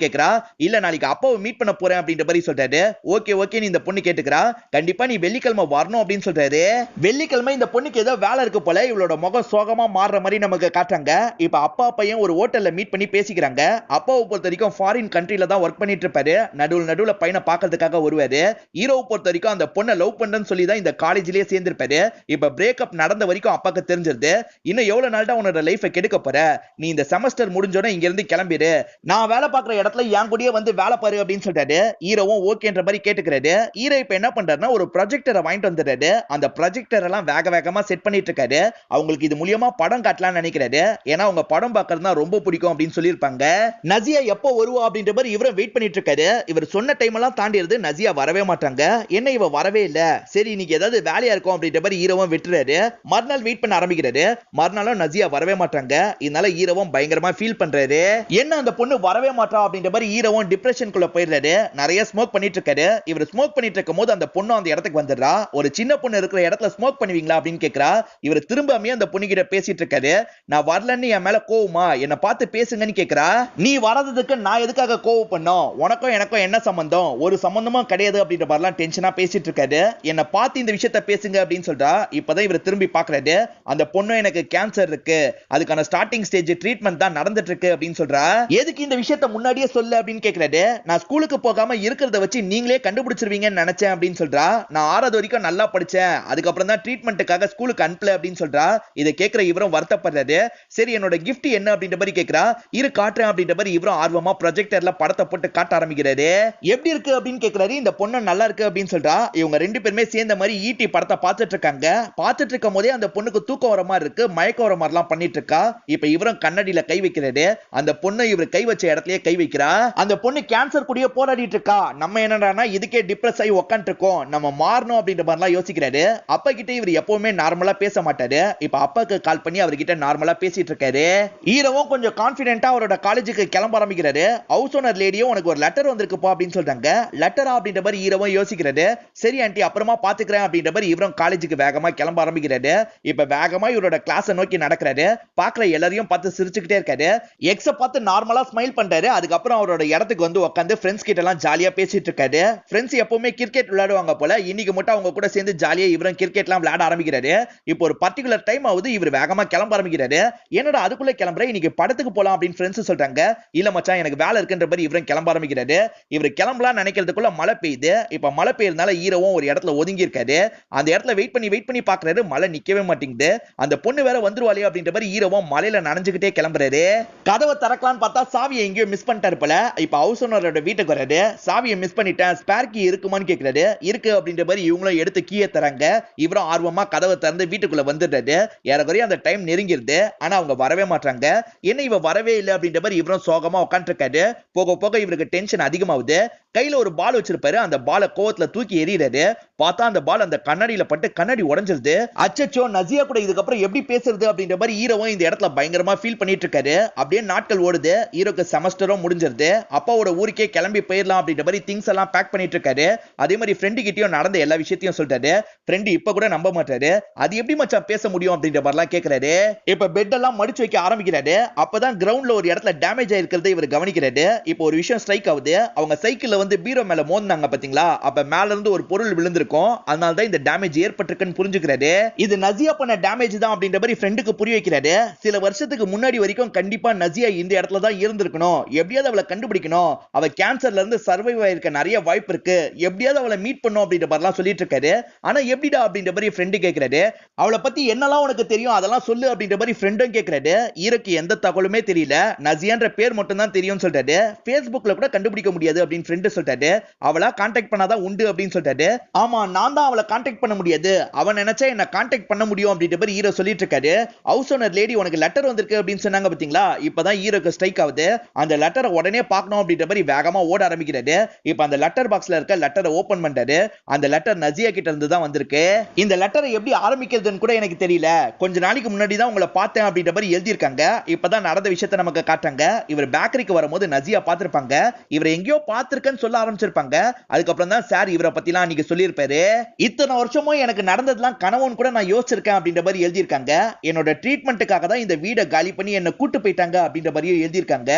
கேக்குறா. இல்ல நாளைக்கு அப்பாவை மீட் பண்ண போறேன் அப்படின்ற மாதிரி சொல்றாரு. ஓகே ஓகே இந்த பொண்ணு கேட்டுக்கிறா. கண்டிப்பா நீ வெள்ளிக்கிழமை வரணும் அப்படின்னு சொல்றாரு. வெள்ளிக்கிழமை இந்த பொண்ணுக்கு ஏதோ வேலை இருக்கு போல. இவளோட முகம் சோகமா மாறுற மாதிரி நமக்கு காட்டுறாங்க. இப்ப அப்பா பையன் ஒரு ஹோட்டல்ல மீட் பண்ணி பேசிக்கிறாங்க. அப்பாவை பொறுத்த வரைக்கும் ஃபாரின் கண்ட்ரில தான் ஒர்க் பண்ணிட்டு இருப்பாரு. நடுவுல பையனை பார்க்கிறதுக்காக வருவாரு. ஹீரோவை பொறுத்த வரைக்கும் அந்த பொண்ணை லவ் பண்றேன்னு சொல்லி தான் இந்த காலேஜ்லயே சேர்ந்திருப்பாரு. இப்ப பிரேக்கப் நடந்த வரைக்கும் அப்பாக்கு தெரிஞ்சிருது. இன்னும் எவ்வளவு நாள் தான் உன்னோட லைஃபை கெடுக்க போற, நீ இந்த செமஸ்டர் முடிஞ்சோட இங்க இருந்து கிளம்பிடு, நான் வேலை பார்க்குற இடத்துல என் கூடயே வந்து வேலை பாரு அப்படின்னு சொல்றாரு. ஹீரோவும் ஓகேன்ற மாதிரி கேட்டுக்கிறாரு. ஹீரோ இப்ப என்ன பண்றாருன்னா ஒரு ப்ரொஜெக்டரை வாங்கிட்டு வந்துடுறாரு. அந்த ப்ரொஜெக்டர் எல்லாம் வேகமா செட் பண்ணிட்டு இருக்காரு. அவங்களுக்கு இது மூலியமா படம் காட்டலாம்னு நினைக்கிறாரு. ஏன்னா அவங்க படம் பார்க்கறதுனா ரொம்ப பிடிக்கும் அப்படின்னு சொல்லியிருப்பாங்க. நசியா எப்போ வருவா அப்படின்ற மாதிரி இவரும் வெயிட் பண்ணிட்டு இருக்காரு. இவர் சொன்ன டைம் எல்லாம் தாண்டிடுது. நசியா வரவே மாட்டாங்க. என்ன இவ வரவே இல்ல, சரி இன்னைக்கு ஏதாவது வேலையா இருக்கும் அப்படின்ற மாதிரி ஹீரோவும் விட்டுறாரு. மறுநாள் வெயிட் பண்ண ஆரம்பிக்கிறாரு. மறுநாளும் நசியா வரவே மாட்டாங்க. இதனால ஹீரோவும் பயங்கரமா ஃபீல் பண்றாரு. என்ன அந்த பொண்ணு வரவே மாட்டா அப்படின்ற மாதிரி ஹீரோவும் டிப்ரெஷனுக்குள்ள போயிடுறாரு. நிறைய ஸ்மோக் பண்ணிட்டு இருக்காரு. இவர் ஸ்மோக் பண்ணிட்டு இருக்கும்போது அந்த பொண்ணு அந்த இடத்துக்கு வந்துடுறா. ஒரு சின்ன பொண்ணு இருக்கிற இடத்துல ஸ்மோக் பண்ணுவீங்களா அப்படின்னு கேக்குறா. இவர் திரும்பவே அந்த பொண்ணு கிட்ட பேசிட்டு இருக்காரு. நான் வரலன்னு என் மேல கோவமா, என்ன பார்த்து பேசுங்கன்னு கேக்குறா. நீ வரதுக்கு நான் எதுக்காக கோவம் பண்ணோம், உனக்கும் எனக்கும் என்ன சம்பந்தம், ஒரு சம்பந்தமும் கிடையாது அப்படின்ற மாதிரிலாம் டென்ஷனா பேசிட்டு இருக்காரு. என்ன பார்த்து இந்த விஷயத்த பேசுங்க அப்படின்னு சொல்றா. இப்பதான் இவர் திரும்பி பாக்குறாரு. அந்த பொண்ணு எனக்கு கேன்சர் இருக்கு, அதுக்கான ஸ்டார்டிங் ஸ்டேஜ் ட்ரீட்மெண்ட் தான் நடந்துட்டு இருக்கு அப்படின்னு சொல்றா. எதுக்கு இந்த விஷயத்த முன்னாடியே சொல்லு அப்படின்னு கேக்குறாரு. நான் ஸ்கூலுக்கு போகாம இருக்கிறத வச்சு நீங்களே கண்டுபிடிச்சிருவீங்கன்னு நினைச்சேன் அப்படின்னு சொல்றா. நான் 6வது வரைக்கும் நல்லா படிச்சேன், அதுக்கப்புறம் தான் ட்ரீட்மெண்ட்டுக்காக ஸ்கூலுக்கு அனுப்பல அப்படின்னு சொல்றா. இதை கேட்கிற இவரும் வருத்தப்படுறாரு. சரி என்னோட கிஃப்ட் என்ன அப்படின்ற மாதிரி கேக்குறா. இரு காட்டுறேன் அப்படின்ற மாதிரி இவரும் ஆர்வமா ப்ரொஜெக்டர்ல படத்தை போட்டு காட்ட ஆரம்பிக்கிறாரு. எப்படி இருக்கு அப்படின்னு கேக்குறாரு. இந்த பொண்ணு நல்லா இருக்கு அப்படின்னு சொல்றா. இவங்க ரெண்டு பேருமே சேர்ந்த மாதிரி ஈட்டி படத்தை பார்த்துட்டு இருக்காங்க. பார்த்துட்டு இருக்கும் போதே அந்த பொண்ணுக்கு தூக்கம் வர மாதிரி இருக்கு, மயக்க வர மாதிரிலாம் பண்ணிட்டு இருக்கா. இப்ப இவரும் கண்ணாடியில கை வைக்கிறாரு. அந்த பொண்ணு இவர் கை வச்ச இடத்துலயே கை வைக்கிறா. அந்த பொண்ணு கேன்சர் கூடயே போராடிட்டு இருக்கா. நம்ம என்னடானா இதுக்கே டிப்ரஸ் ஆகி உட்காந்துட்டு இருக்கோம், நம்ம மாறணும் அப்படின்ற மாதிரிலாம் யோசிக்கிறாரு. அப்பா கிட்ட இவர் எப்பவுமே நார்மலா பேச மாட்டாரு. இப்ப அப்பாக்கு கால் பண்ணி அவர்கிட்ட நார்மலா பேசிட்டு இருக்காரு. ஹீரோவும் கொஞ்சம் கான்பிடென்ட்டா அவரோட காலேஜுக்கு கிளம்ப ஆரம்பிக்கிறாரு. ஹவுஸ் ஓனர் லேடியும் உனக்கு ஒரு லெட்டர் வந்திருக்குப்பா அப்படின்னு சொல்றாங்க. லெட்டரா அப்படின்ற மாதிரி ஹீரோவும் யோசிக்கிறாரு. சரி ஆண்டி அப்புறமா பாத்துக்கிறேன் அப்படின்ற மாதிரி இவரும் காலேஜுக்கு வேகமா கிளம்ப ஆரம்பிக்கிறாரு. இப்ப வேகமா இவரோட கிளாஸை நோக்கி நடக்கிறாரு. பாக்குற எல்லாரையும் பார்த்து சிரிச்சுக்கிட்டே இருக்காரு. எக்ஸ பார்த்து நார்மலா ஸ்மைல் பண்றாரு. அதுக்கப்புறம் அவரோட இடத்துக்கு வந்து உட்காந்து ஃப்ரெண்ட்ஸ் கிட்ட எல்லாம் ஜாலியா பேசிட்டு இருக்காரு. ஃப்ரெண்ட்ஸ் எப்பவுமே கிரிக்கெட் விளையாடுவாங்க போல. இன்னைக்கு மட்டும் அவங்க கூட சேர்ந்து ஜாலியா இவரும் கிரிக்கெட்லாம் விளையாட ஆரம்பிக்கிறாரு. இப்போ ஒரு பர்டிகுலர் டைம் ஆகுது. இவர் வேகமா கிளம்ப ஆரம்பிக்கிறாரு. என்னடா அதுக்குள்ள கிளம்புற, இன்னைக்கு படத்துக்கு போலாம் அப்படின்னு ஃப்ரெண்ட்ஸ் சொல்றாங்க. இல்ல மச்சான் எனக்கு வேலை இருக்குன்ற மாதிரி இவரும் கிளம்ப ஆரம்பிக்கிறாரு. இவர் கிளம்பலாம் நினைக்கிறதுக்குள்ள மழை பெய்யுது. இப்ப மழை பெய்யறதுனால ஹீரோவும் ஒரு இடத்துல ஒதுங்கி இருக்காரு. அந்த இடத்துல வெயிட் பண்ணி பாக்குறாரு. மழை நிக்கவே மாட்டேங்குது. அந்த பொண்ணு வேற வந்துருவாளே அப்படின்ற மாதிரி ஹீரோவும் மலையில நனைஞ்சுக்கிட்டே கிளம்புறாரு. கதவை திறக்கலான்னு பார்த்தா சாவியை எங்கேயோ மிஸ் பண்ணிட்டாரு போல. இப்ப ஹவுஸ் ஓனரோட வீட்டுக்கு வராரு. சாவியை மிஸ் பண்ணிட்டேன், ஸ்பேர் கீ இருக்குமான்னு கேக்குறாரு. இருக்கு அப்படின்ற மாதிரி இவங்களும் எடுத்து கீயை தராங்க. இவரும் ஆர்வமா கதவை திறந்து வீட்டுக்குள்ள வந்துடுறாரு. ஏறக்குறைய அந்த டைம் நெருங்கிருது. ஆனா அவங்க வரவே மாட்டாங்க. என்ன இவ வரவே இல்லை அப்படின்ற மாதிரி இவரும் சோகமா உட்காந்துட்டு இருக்காரு. போக போக இவருக்கு டென்ஷன் அதிகமாகுது. கையில ஒரு பால் வச்சிருப்பாரு. அந்த பாலை கோவத்துல தூக்கி எறியறாரு. பார்த்தா அந்த பால் அந்த கண்ணாடியில பட்டு கண்ணாடி உடைஞ்சிருது. அச்சச்சோ நசியா கூட இதுக்கப்புறம் எப்படி பேசுறது அப்படின்ற மாதிரி ஹீரோவும் இந்த இடத்துல பயங்கரமா ஃபீல் பண்ணிட்டு இருக்காரு. அப்படியே நாட்கள் ஓடுது. ஹீரோக்கு செமஸ்டரும் முடிஞ்சிருது. அப்பாவோட ஊருக்கே கிளம்பி போயிடலாம் அப்படின்ற மாதிரி திங்ஸ் எல்லாம் பேக் பண்ணிட்டு இருக்காரு. அதே மாதிரி ஃப்ரெண்டு கிட்டயும் நடந்த எல்லா விஷயத்தையும் சொல்றாரு. ஃப்ரெண்டு இப்ப கூட நம்ப மாட்டாரு. அது எப்படி மச்சான் பேச முடியும் அப்படின்ற மாதிரிலாம் கேக்குறாரு. இப்ப பெட் எல்லாம் மடிச்சு வைக்க ஆரம்பிக்கிறாரு. அப்பதான் கிரவுண்ட்ல ஒரு இடத்துல டேமேஜ் ஆயிருக்கிறத இவர் கவனிக்கிறாரு. இப்போ ஒரு விஷயம் ஸ்ட்ரைக் ஆகுது. அவங்க சைக்கிள்ல வந்து பீரோ மேல மோதினாங்க பாத்தீங்களா, அப்ப மேல இருந்து ஒரு பொருள் விழுந்திருக்கும். இருக்கும், அதனால தான் இந்த டேமேஜ் ஏற்பட்டிருக்குன்னு புரிஞ்சுக்கிறாரு. இது நசியா பண்ண டேமேஜ் தான் அப்படின்ற மாதிரி ஃப்ரெண்டுக்கு புரிய வைக்கிறாரு. சில வருஷத்துக்கு முன்னாடி வரைக்கும் கண்டிப்பா நசியா இந்த இடத்துல தான் இருந்திருக்கணும், எப்படியாவது அவளை கண்டுபிடிக்கணும், அவ கேன்சர்ல இருந்து சர்வைவ் ஆயிருக்க நிறைய வாய்ப்பு இருக்கு, எப்படியாவது அவளை மீட் பண்ணும் அப்படின்ற மாதிரிலாம் சொல்லிட்டு இருக்காரு. ஆனா எப்படிடா அப்படின்ற மாதிரி ஃப்ரெண்டு கேட்கிறாரு. அவளை பத்தி என்னெல்லாம் உனக்கு தெரியும் அதெல்லாம் சொல்லு அப்படின்ற மாதிரி ஃப்ரெண்டும் கேட்கிறாரு. ஈரோக்கு எந்த தகவலுமே தெரியல, நசியான்ற பேர் மட்டும் தான் தெரியும் சொல்றாரு. Facebookல கூட கண்டுபிடிக்க முடியாது அப்படின்னு ஃப்ரெண்டு சொல்றாரு. அவளை கான்டாக்ட் பண்ணாதான் உண்டு அப்படின்னு சொல்றாரு. ஆமா, நான் தான் அவளை கான்டாக்ட் பண்ண முடியாது, அவன் நினைச்சா என்ன கான்டாக்ட் பண்ண முடியும் அப்படின்ற மாதிரி ஹீரோ சொல்லிட்டு இருக்காரு. ஹவுஸ் ஓனர் லேடி உனக்கு லெட்டர் வந்திருக்கு அப்படின்னு சொன்னாங்க பாத்தீங்களா, இப்பதான் ஹீரோக்கு ஸ்ட்ரைக் ஆகுது. அந்த லெட்டரை உடனே பார்க்கணும் அப்படின்ற மாதிரி வேகமா ஓட ஆரம்பிக்கிறாரு. இப்ப அந்த லெட்டர் பாக்ஸ்ல இருக்க லெட்டரை ஓபன் பண்றாரு. அந்த லெட்டர் நசியா கிட்ட இருந்து தான் வந்திருக்கு. இந்த லெட்டரை எப்படி ஆரம்பிக்கிறதுன்னு கூட எனக்கு தெரியல, கொஞ்ச நாளைக்கு முன்னாடி தான் உங்களை பார்த்தேன் அப்படின்ற மாதிரி எழுதியிருக்காங்க. இப்பதான் நடந்த விஷயத்தை நமக்கு காட்டாங்க. இவர் பேக்கரிக்கு வரும்போது நசியா பார்த்திருப்பாங்க, இவர் எங்கேயோ பார்த்திருக்கேன்னு சொல்ல ஆரம்பிச்சிருப்பாங்க. அதுக்கப்புறம் தான் சார் இவரை பத்திலாம் அன்னைக்கு சொல்லியிருப்பாரு. இத்தனை வருஷமும் எனக்கு நடந்ததெல்லாம் கனவுன்னு கூட நான் யோசிச்சிருக்கேன் அப்படின்ற மாதிரி எழுதியிருக்காங்க. என்னோட ட்ரீட்மெண்ட்டுக்காக தான் இந்த வீடை காலி பண்ணி என்ன கூட்டு போயிட்டாங்க அப்படின்ற மாதிரி எழுதியிருக்காங்க.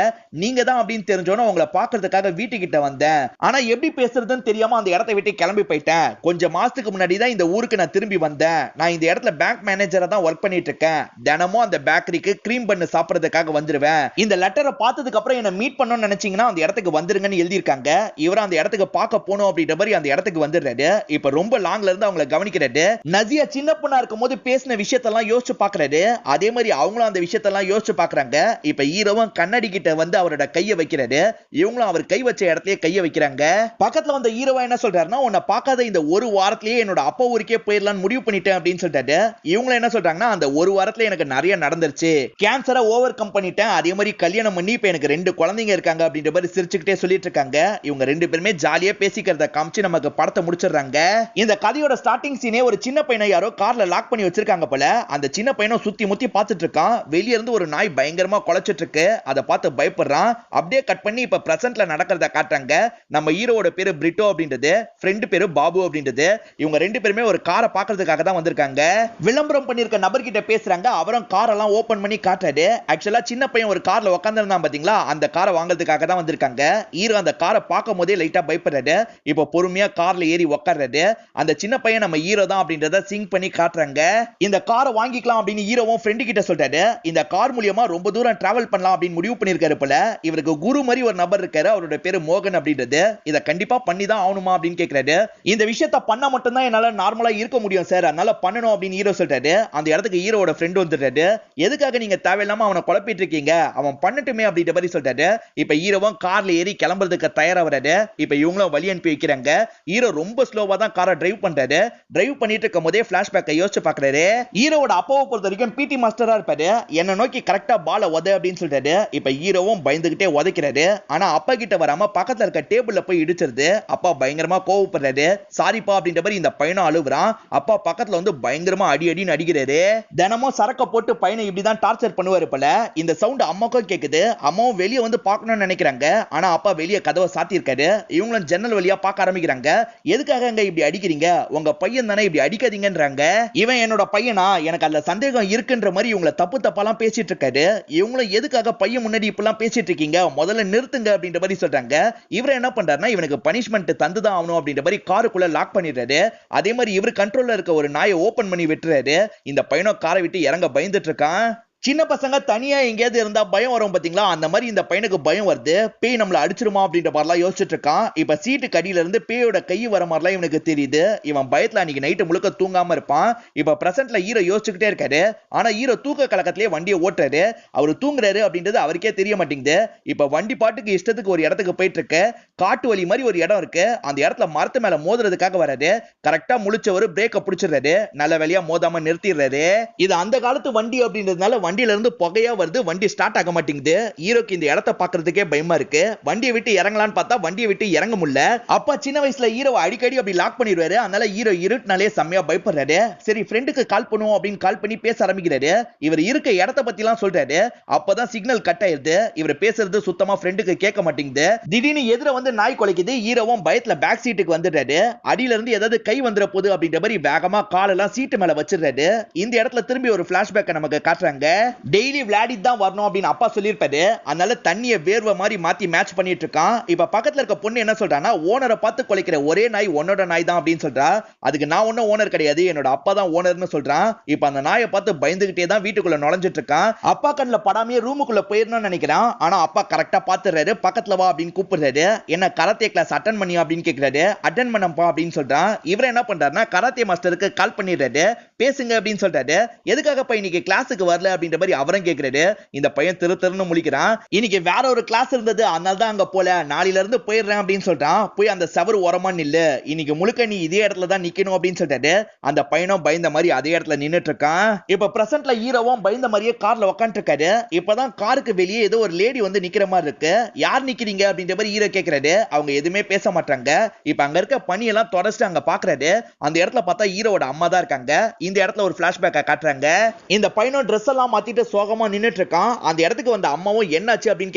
நீங்க தான் அப்படின்னு தெரிஞ்சோன்னா உங்களை பார்க்கறதுக்காக வீட்டுக்கிட்ட வந்தேன், ஆனா எப்படி பேசுறதுன்னு தெரியாம அந்த இடத்தை விட்டு கிளம்பி போயிட்டேன். கொஞ்சம் மாசத்துக்கு முன்னாடி தான் இந்த ஊருக்கு நான் திரும்பி வந்தேன். நான் இந்த இடத்துல பேங்க் மேனேஜரா தான் ஒர்க் பண்ணிட்டு இருக்கேன். தினமும் அந்த பேக்கரிக்கு கிரீம் பண்ணு சாப்பிடுறதுக்காக வந்துருவேன். இந்த லெட்டரை பார்த்ததுக்கு அப்புறம் என்ன மீட் பண்ணணும்னு நினைச்சீங்கன்னா அந்த இடத்துக்கு வந்துருங்கன்னு எழுதியிருக்காங்க. இவர் அந்த இடத்துக்கு பார்க்க போகணும் அப்படின்ற மாதிரி அந்த இடத்துக்கு வந்துடுறாரு. இப்ப ரொம்ப லாங்ல இருந்து அவங்களை கவனிக்கிறாரு. நசியா சின்ன பொண்ணா இருக்கும் போது பேசின விஷயத்தெல்லாம் யோசிச்சு பாக்குறாரு. அதே மாதிரி அவங்களும் அந்த விஷயத்தெல்லாம் யோசிச்சு பாக்குறாங்க. இப்ப ஹீரோவும் கண்ணாடி கிட்ட வந்து அவரோட கையை வைக்கிறாரு. இவங்களும் அவர் கை வச்ச இடத்துலயே கையை வைக்கிறாங்க. பக்கத்துல வந்த ஹீரோவா என்ன சொல்றாருன்னா, உன்னை பார்க்காத இந்த ஒரு வாரத்திலேயே என்னோட அப்பா ஊருக்கே போயிடலாம்னு முடிவு பண்ணிட்டேன் அப்படின்னு சொல்லிட்டாரு. இவங்க என்ன சொல்றாங்கன்னா, அந்த ஒரு வாரத்துல எனக்கு நிறைய நடந்துருச்சு, கேன்சரை ஓவர் கம் பண்ணிட்டேன், அதே மாதிரி கல்யாணம் பண்ணி இப்ப எனக்கு 2 குழந்தைங்க இருக்காங்க அப்படின்ற மாதிரி சிரிச்சுக்கிட்டே சொல்லிட்டு இருக்காங்க. இவங்க 2 பேருமே ஜாலியா பேசிக்கிறத காமிச்சு நமக்கு படத்தை முடிச்சிடுறாங்க. இந்த கதையோட ஸ்டார்டிங் சீனே ஒரு சின்ன பையனை யாரோ கார்ல லாக் பண்ணி வச்சிருக்காங்க போல. அந்த சின்ன பையனும் சுத்தி முத்தி பார்த்துட்டு இருக்கான். வெளிய இருந்து ஒரு நாய் பயங்கரமா குலைச்சிட்டு இருக்கு, அதை பார்த்து பயப்படுறான். அப்படியே கட் பண்ணி இப்ப பிரசன்ட்ல நடக்கிறத காட்டுறாங்க. நம்ம ஹீரோவோட பேரு பிரிட்டோ அப்படின்றது, ஃப்ரெண்ட் பேரு பாபு அப்படின்றது. இவங்க 2 பேருமே ஒரு காரை பார்க்கிறதுக்காக தான் வந்திருக்காங்க. விளம்பரம் பண்ணிருக்க நபர்கிட்ட பேசுறாங்க. அவரும் கார் எல்லாம் ஓபன் பண்ணி காட்டுறாரு. ஆக்சுவலா சின்ன பையன் ஒரு கார்ல உட்கார்ந்திருந்தான் பாத்தீங்களா, அந்த காரை வாங்குறதுக்காக தான் வந்திருக்காங்க. ஹீரோ அந்த காரை பார்க்கும் போதே லைட்டா பயப்படுறாரு. இப்போ பொறுமையா கார்ல ஏறி உட்கார்றாரு. அந்த சின்ன பையன் நம்ம ஹீரோ தான் அப்படின்றத சிங்க் பண்ணி காட்டுறாங்க. இந்த காரை வாங்கிக்கலாம் அப்படின்னு ஹீரோவும் ஃப்ரெண்ட் கிட்ட சொல்றாரு. இந்த கார் மூலமா ரொம்ப தூரம் டிராவல் பண்ணலாம் அப்படின்னு முடிவு பண்ணிருக்காரு போல. இவருக்கு குரு மாதிரி ஒரு நபர் இருக்காரு, அவரோட பேரு மோகன் அப்படின்றது. இத கண்டிப்பா பண்ணி தான் ஆகணுமா அப்படின்னு கேக்குறாரு. இந்த விஷயத்தை பண்ணா மட்டும் தான் என்னால நார்மலா இருக்க முடியும் சார், அதனால பண்ணணும் அப்படின்னு ஹீரோ சொல்றாரு. அந்த இடத்துக்கு ஹீரோவோட ஃப்ரெண்ட் வந்துடுறாரு. எதுக்காக நீங்க தேவையில்லாம அவனை குழப்பிட்டு இருக்கீங்க, அவன் பண்ணட்டுமே அப்படின்ற மாதிரி சொல்றாரு. இப்ப ஹீரோவும் கார்ல ஏறி கிளம்புறதுக்கு தயாரா வராரு. இப்ப இவங்களும் வழி அனுப்பி வைக்கிறாங்க. ஹீரோ ரொம்ப ஸ்லோவா தான் காரை டிரைவ் பண்றாரு. டிரைவ் பண்ணிட்டு இருக்கும் போதே பிளாஷ்பேக்கை யோசிச்சு பாக்குறாரு. ஹீரோவோட அப்பாவை பொறுத்த வரைக்கும் பிடி மாஸ்டரா இருப்பாரு. என்ன நோக்கி கரெக்டா பால உத அப்படின்னு சொல்றாரு. இப்ப ஹீரோவும் பயந்துகிட்டே உதைக்கிறாரு. ஆனா அப்பா கிட்ட வராம பக்கத்துல இருக்க டேபிள்ல போய் இடிச்சிருது. அப்பா பயங்கரமா கோவப்படுறாரு. சாரிப்பா அப்படின்ற மாதிரி இந்த பையனும் அழுகுறான். அப்பா பக்கத்துல வந்து பயங்கரமா அடி அடின்னு அடிக்கிறாரு. தினமும் சரக்க போட்டு பையனை இப்படிதான் டார்ச்சர் பண்ணுவாரு போல. இந்த சவுண்ட் அம்மாக்கும் கேக்குது. அம்மாவும் வெளியே வந்து பார்க்கணும்னு நினைக்கிறாங்க. ஆனா அப்பா வெளியே கதவை சாத்தியிருக்காரு. இவங்களும் ஜன்னல் வழியா பார்க்க ஆரம்பிக்கிறாங்க. எதுக்காக இப்படி அடிக்கிறீங்க, உங்க பையன் தானே, இப்படி அடிக்காதீங்கன்றாங்க. இவன் என்னோட பையனா, எனக்கு அதுல சந்தேகம் இருக்குன்ற மாதிரி இவங்களை தப்பு தப்பாலாம் பேசிட்டு இருக்காரு. இவங்களும் எதுக்காக பையன் முன்னாடி இப்பெல்லாம் பேசிட்டு இருக்கீங்க, முதல்ல நிறுத்துங்க அப்படின்ற மாதிரி சொல்றாங்க. இவர் என்ன பண்றாருன்னா, இவனுக்கு பனிஷ்மெண்ட் தந்துதான் ஆகணும் அப்படின்ற மாதிரி காருக்குள்ள லாக் பண்ணிடுறாரு. அதே மாதிரி இவர் கண்ட்ரோல்ல இருக்க ஒரு நாயை ஓபன் பண்ணி விட்டுறாரு. இந்த பையனோ காரை விட்டு இறங்க பயந்துட்டு இருக்கான். சின்ன பசங்க தனியா எங்கேயாவது இருந்தா பயம் வரும் பாத்தீங்களா, அந்த மாதிரி இந்த பையனுக்கு பயம் வருது. பேய் நம்மள அடிச்சிருமா அப்படின்ற மாதிரிலாம் யோசிச்சுட்டு இருக்கான். இப்ப சீட்டு கடியில இருந்து பேயோட கை வர மாதிரிலாம் இவனுக்கு தெரியுது. இவன் பயத்துல அன்னைக்கு நைட்டு முழுக்க தூங்காம இருப்பான். இப்ப பிரசன்ட்ல ஹீரோ யோசிச்சுக்கிட்டே இருக்காரு. ஆனா ஹீரோ தூக்க கலக்கத்திலேயே வண்டியை ஓட்டுறாரு. அவரு தூங்குறாரு அப்படின்றது அவருக்கே தெரிய மாட்டேங்குது. இப்ப வண்டி பாட்டுக்கு இஷ்டத்துக்கு ஒரு இடத்துக்கு போயிட்டு இருக்கு. காட்டு வழி மாதிரி ஒரு இடம் இருக்கு. அந்த இடத்துல மரத்து மேல மோதுறதுக்காக வராரு. கரெக்டா முழிச்சவரு பிரேக்க பிடிச்சிடுறாரு. நல்ல வேலையா மோதாம நிறுத்திடுறாரு. இது அந்த காலத்து வண்டி அப்படின்றதுனால வண்டியில இருந்து புகையா வருது. வண்டி ஸ்டார்ட் ஆக மாட்டேங்குது. ஹீரோக்கு இந்த இடத்தை பார்க்கிறதுக்கே பயமா இருக்கு. வண்டியை விட்டு இறங்கலான்னு பார்த்தா வண்டியை விட்டு இறங்க முடியல. அப்பா சின்ன வயசுல ஹீரோவை அடிக்கடி அப்படி லாக் பண்ணிடுவாரு. அதனால ஹீரோ இருட்டுனாலே செம்மையா பயப்படுறாரு. சரி ஃப்ரெண்டுக்கு கால் பண்ணுவோம் அப்படின்னு கால் பண்ணி பேச ஆரம்பிக்கிறாரு. இவர் இருக்க இடத்தை பத்தி எல்லாம் சொல்றாரு. அப்பதான் சிக்னல் கட் ஆயிருது. இவர் பேசுறது சுத்தமா ஃப்ரெண்டுக்கு கேட்க மாட்டேங்குது. திடீர்னு எதிர வந்து நாய் குலைக்குது. ஹீரோவும் பயத்துல பேக் சீட்டுக்கு வந்துடுறாரு. அடியில இருந்து ஏதாவது கை வந்துட போகுது அப்படின்ற மாதிரி வேகமா காலெல்லாம் சீட்டு மேல வச்சிடுறாரு. இந்த இடத்துல திரும்பி ஒரு பிளாஷ்பேக்கை நமக்கு காட்டுறாங்க. டெய்லி விளையாடிட்டு தான் வரணும் அப்படின்னு அப்பா சொல்லியிருப்பாரு. அதனால தண்ணியை வேர்வை மாதிரி மாத்தி மேட்ச் பண்ணிட்டு இருக்கான். இப்ப பக்கத்துல இருக்க பொண்ணு என்ன சொல்றான்னா, ஓனரை பார்த்து கொலைக்கிற ஒரே நாய் உன்னோட நாய் தான் அப்படின்னு சொல்றா. அதுக்கு நான் ஒன்னும் ஓனர் கிடையாது, என்னோட அப்பா தான் ஓனர்னு சொல்றான். இப்ப அந்த நாயை பார்த்து பயந்துகிட்டே தான் வீட்டுக்குள்ள நுழைஞ்சிட்டு இருக்கான். அப்பா கண்ணுல படாமையே ரூமுக்குள்ள போயிடணும்னு நினைக்கிறான். ஆனா அப்பா கரெக்டா பாத்துறாரு. பக்கத்துல வா அப்படின்னு கூப்பிடுறாரு. என்ன கராத்தே கிளாஸ் அட்டன் பண்ணியா அப்படின்னு கேக்குறாரு. அட்டன் பண்ணப்பா அப்படின்னு சொல்றான். இவர் என்ன பண்றாருன்னா கராத்தே மாஸ்டருக்கு கால் பண்ணிடுறாரு. பேசுங்க அப்படின்னு சொல்றாரு. எதுக்காகப்பா இன்னைக்கு கிளாஸுக்கு வரல அப்படின்ற மாதிரி அவரும் கேக்குறாரு. இந்த பையன் திரு திருன்னு முழிக்கிறான். இன்னைக்கு வேற ஒரு கிளாஸ் இருந்தது, அதனால தான் அங்க போல, நாளையில இருந்து போயிடுறேன் அப்படின்னு சொல்றான். போய் அந்த சவறு ஓரமா நில்லு, இன்னைக்கு முழுக்க நீ இதே இடத்துல தான் நிக்கணும் அப்படின்னு சொல்றாரு. அந்த பையனும் பயந்த மாதிரி அதே இடத்துல நின்னுட்டு இருக்கான். இப்ப பிரசன்ட்ல ஹீரோவும் பயந்த மாதிரியே கார்ல உட்காந்துட்டு இருக்காரு. இப்பதான் காருக்கு வெளியே ஏதோ ஒரு லேடி வந்து நிக்கிற மாதிரி இருக்கு. யார் நிக்கிறீங்க அப்படின்ற மாதிரி ஹீரோ கேக்குறாரு. அவங்க எதுவுமே பேச மாட்டாங்க. இப்ப அங்க இருக்க பனியெல்லாம் தொடச்சிட்டு அங்க பாக்குறாரு. அந்த இடத்துல பார்த்தா ஹீரோவோட அம்மா தான் இருக்காங்க. இந்த இடத்துல ஒரு பிளாஷ்பேக்கை காட்டுறாங்க. இந்த பையனும் ட்ரெஸ் எல்லாம் மாத்திட்டு சோகமா நின்னுட்டு இருக்கான். அந்த இடத்துக்கு வந்த அம்மாவும் என்னாச்சு அப்படின்னு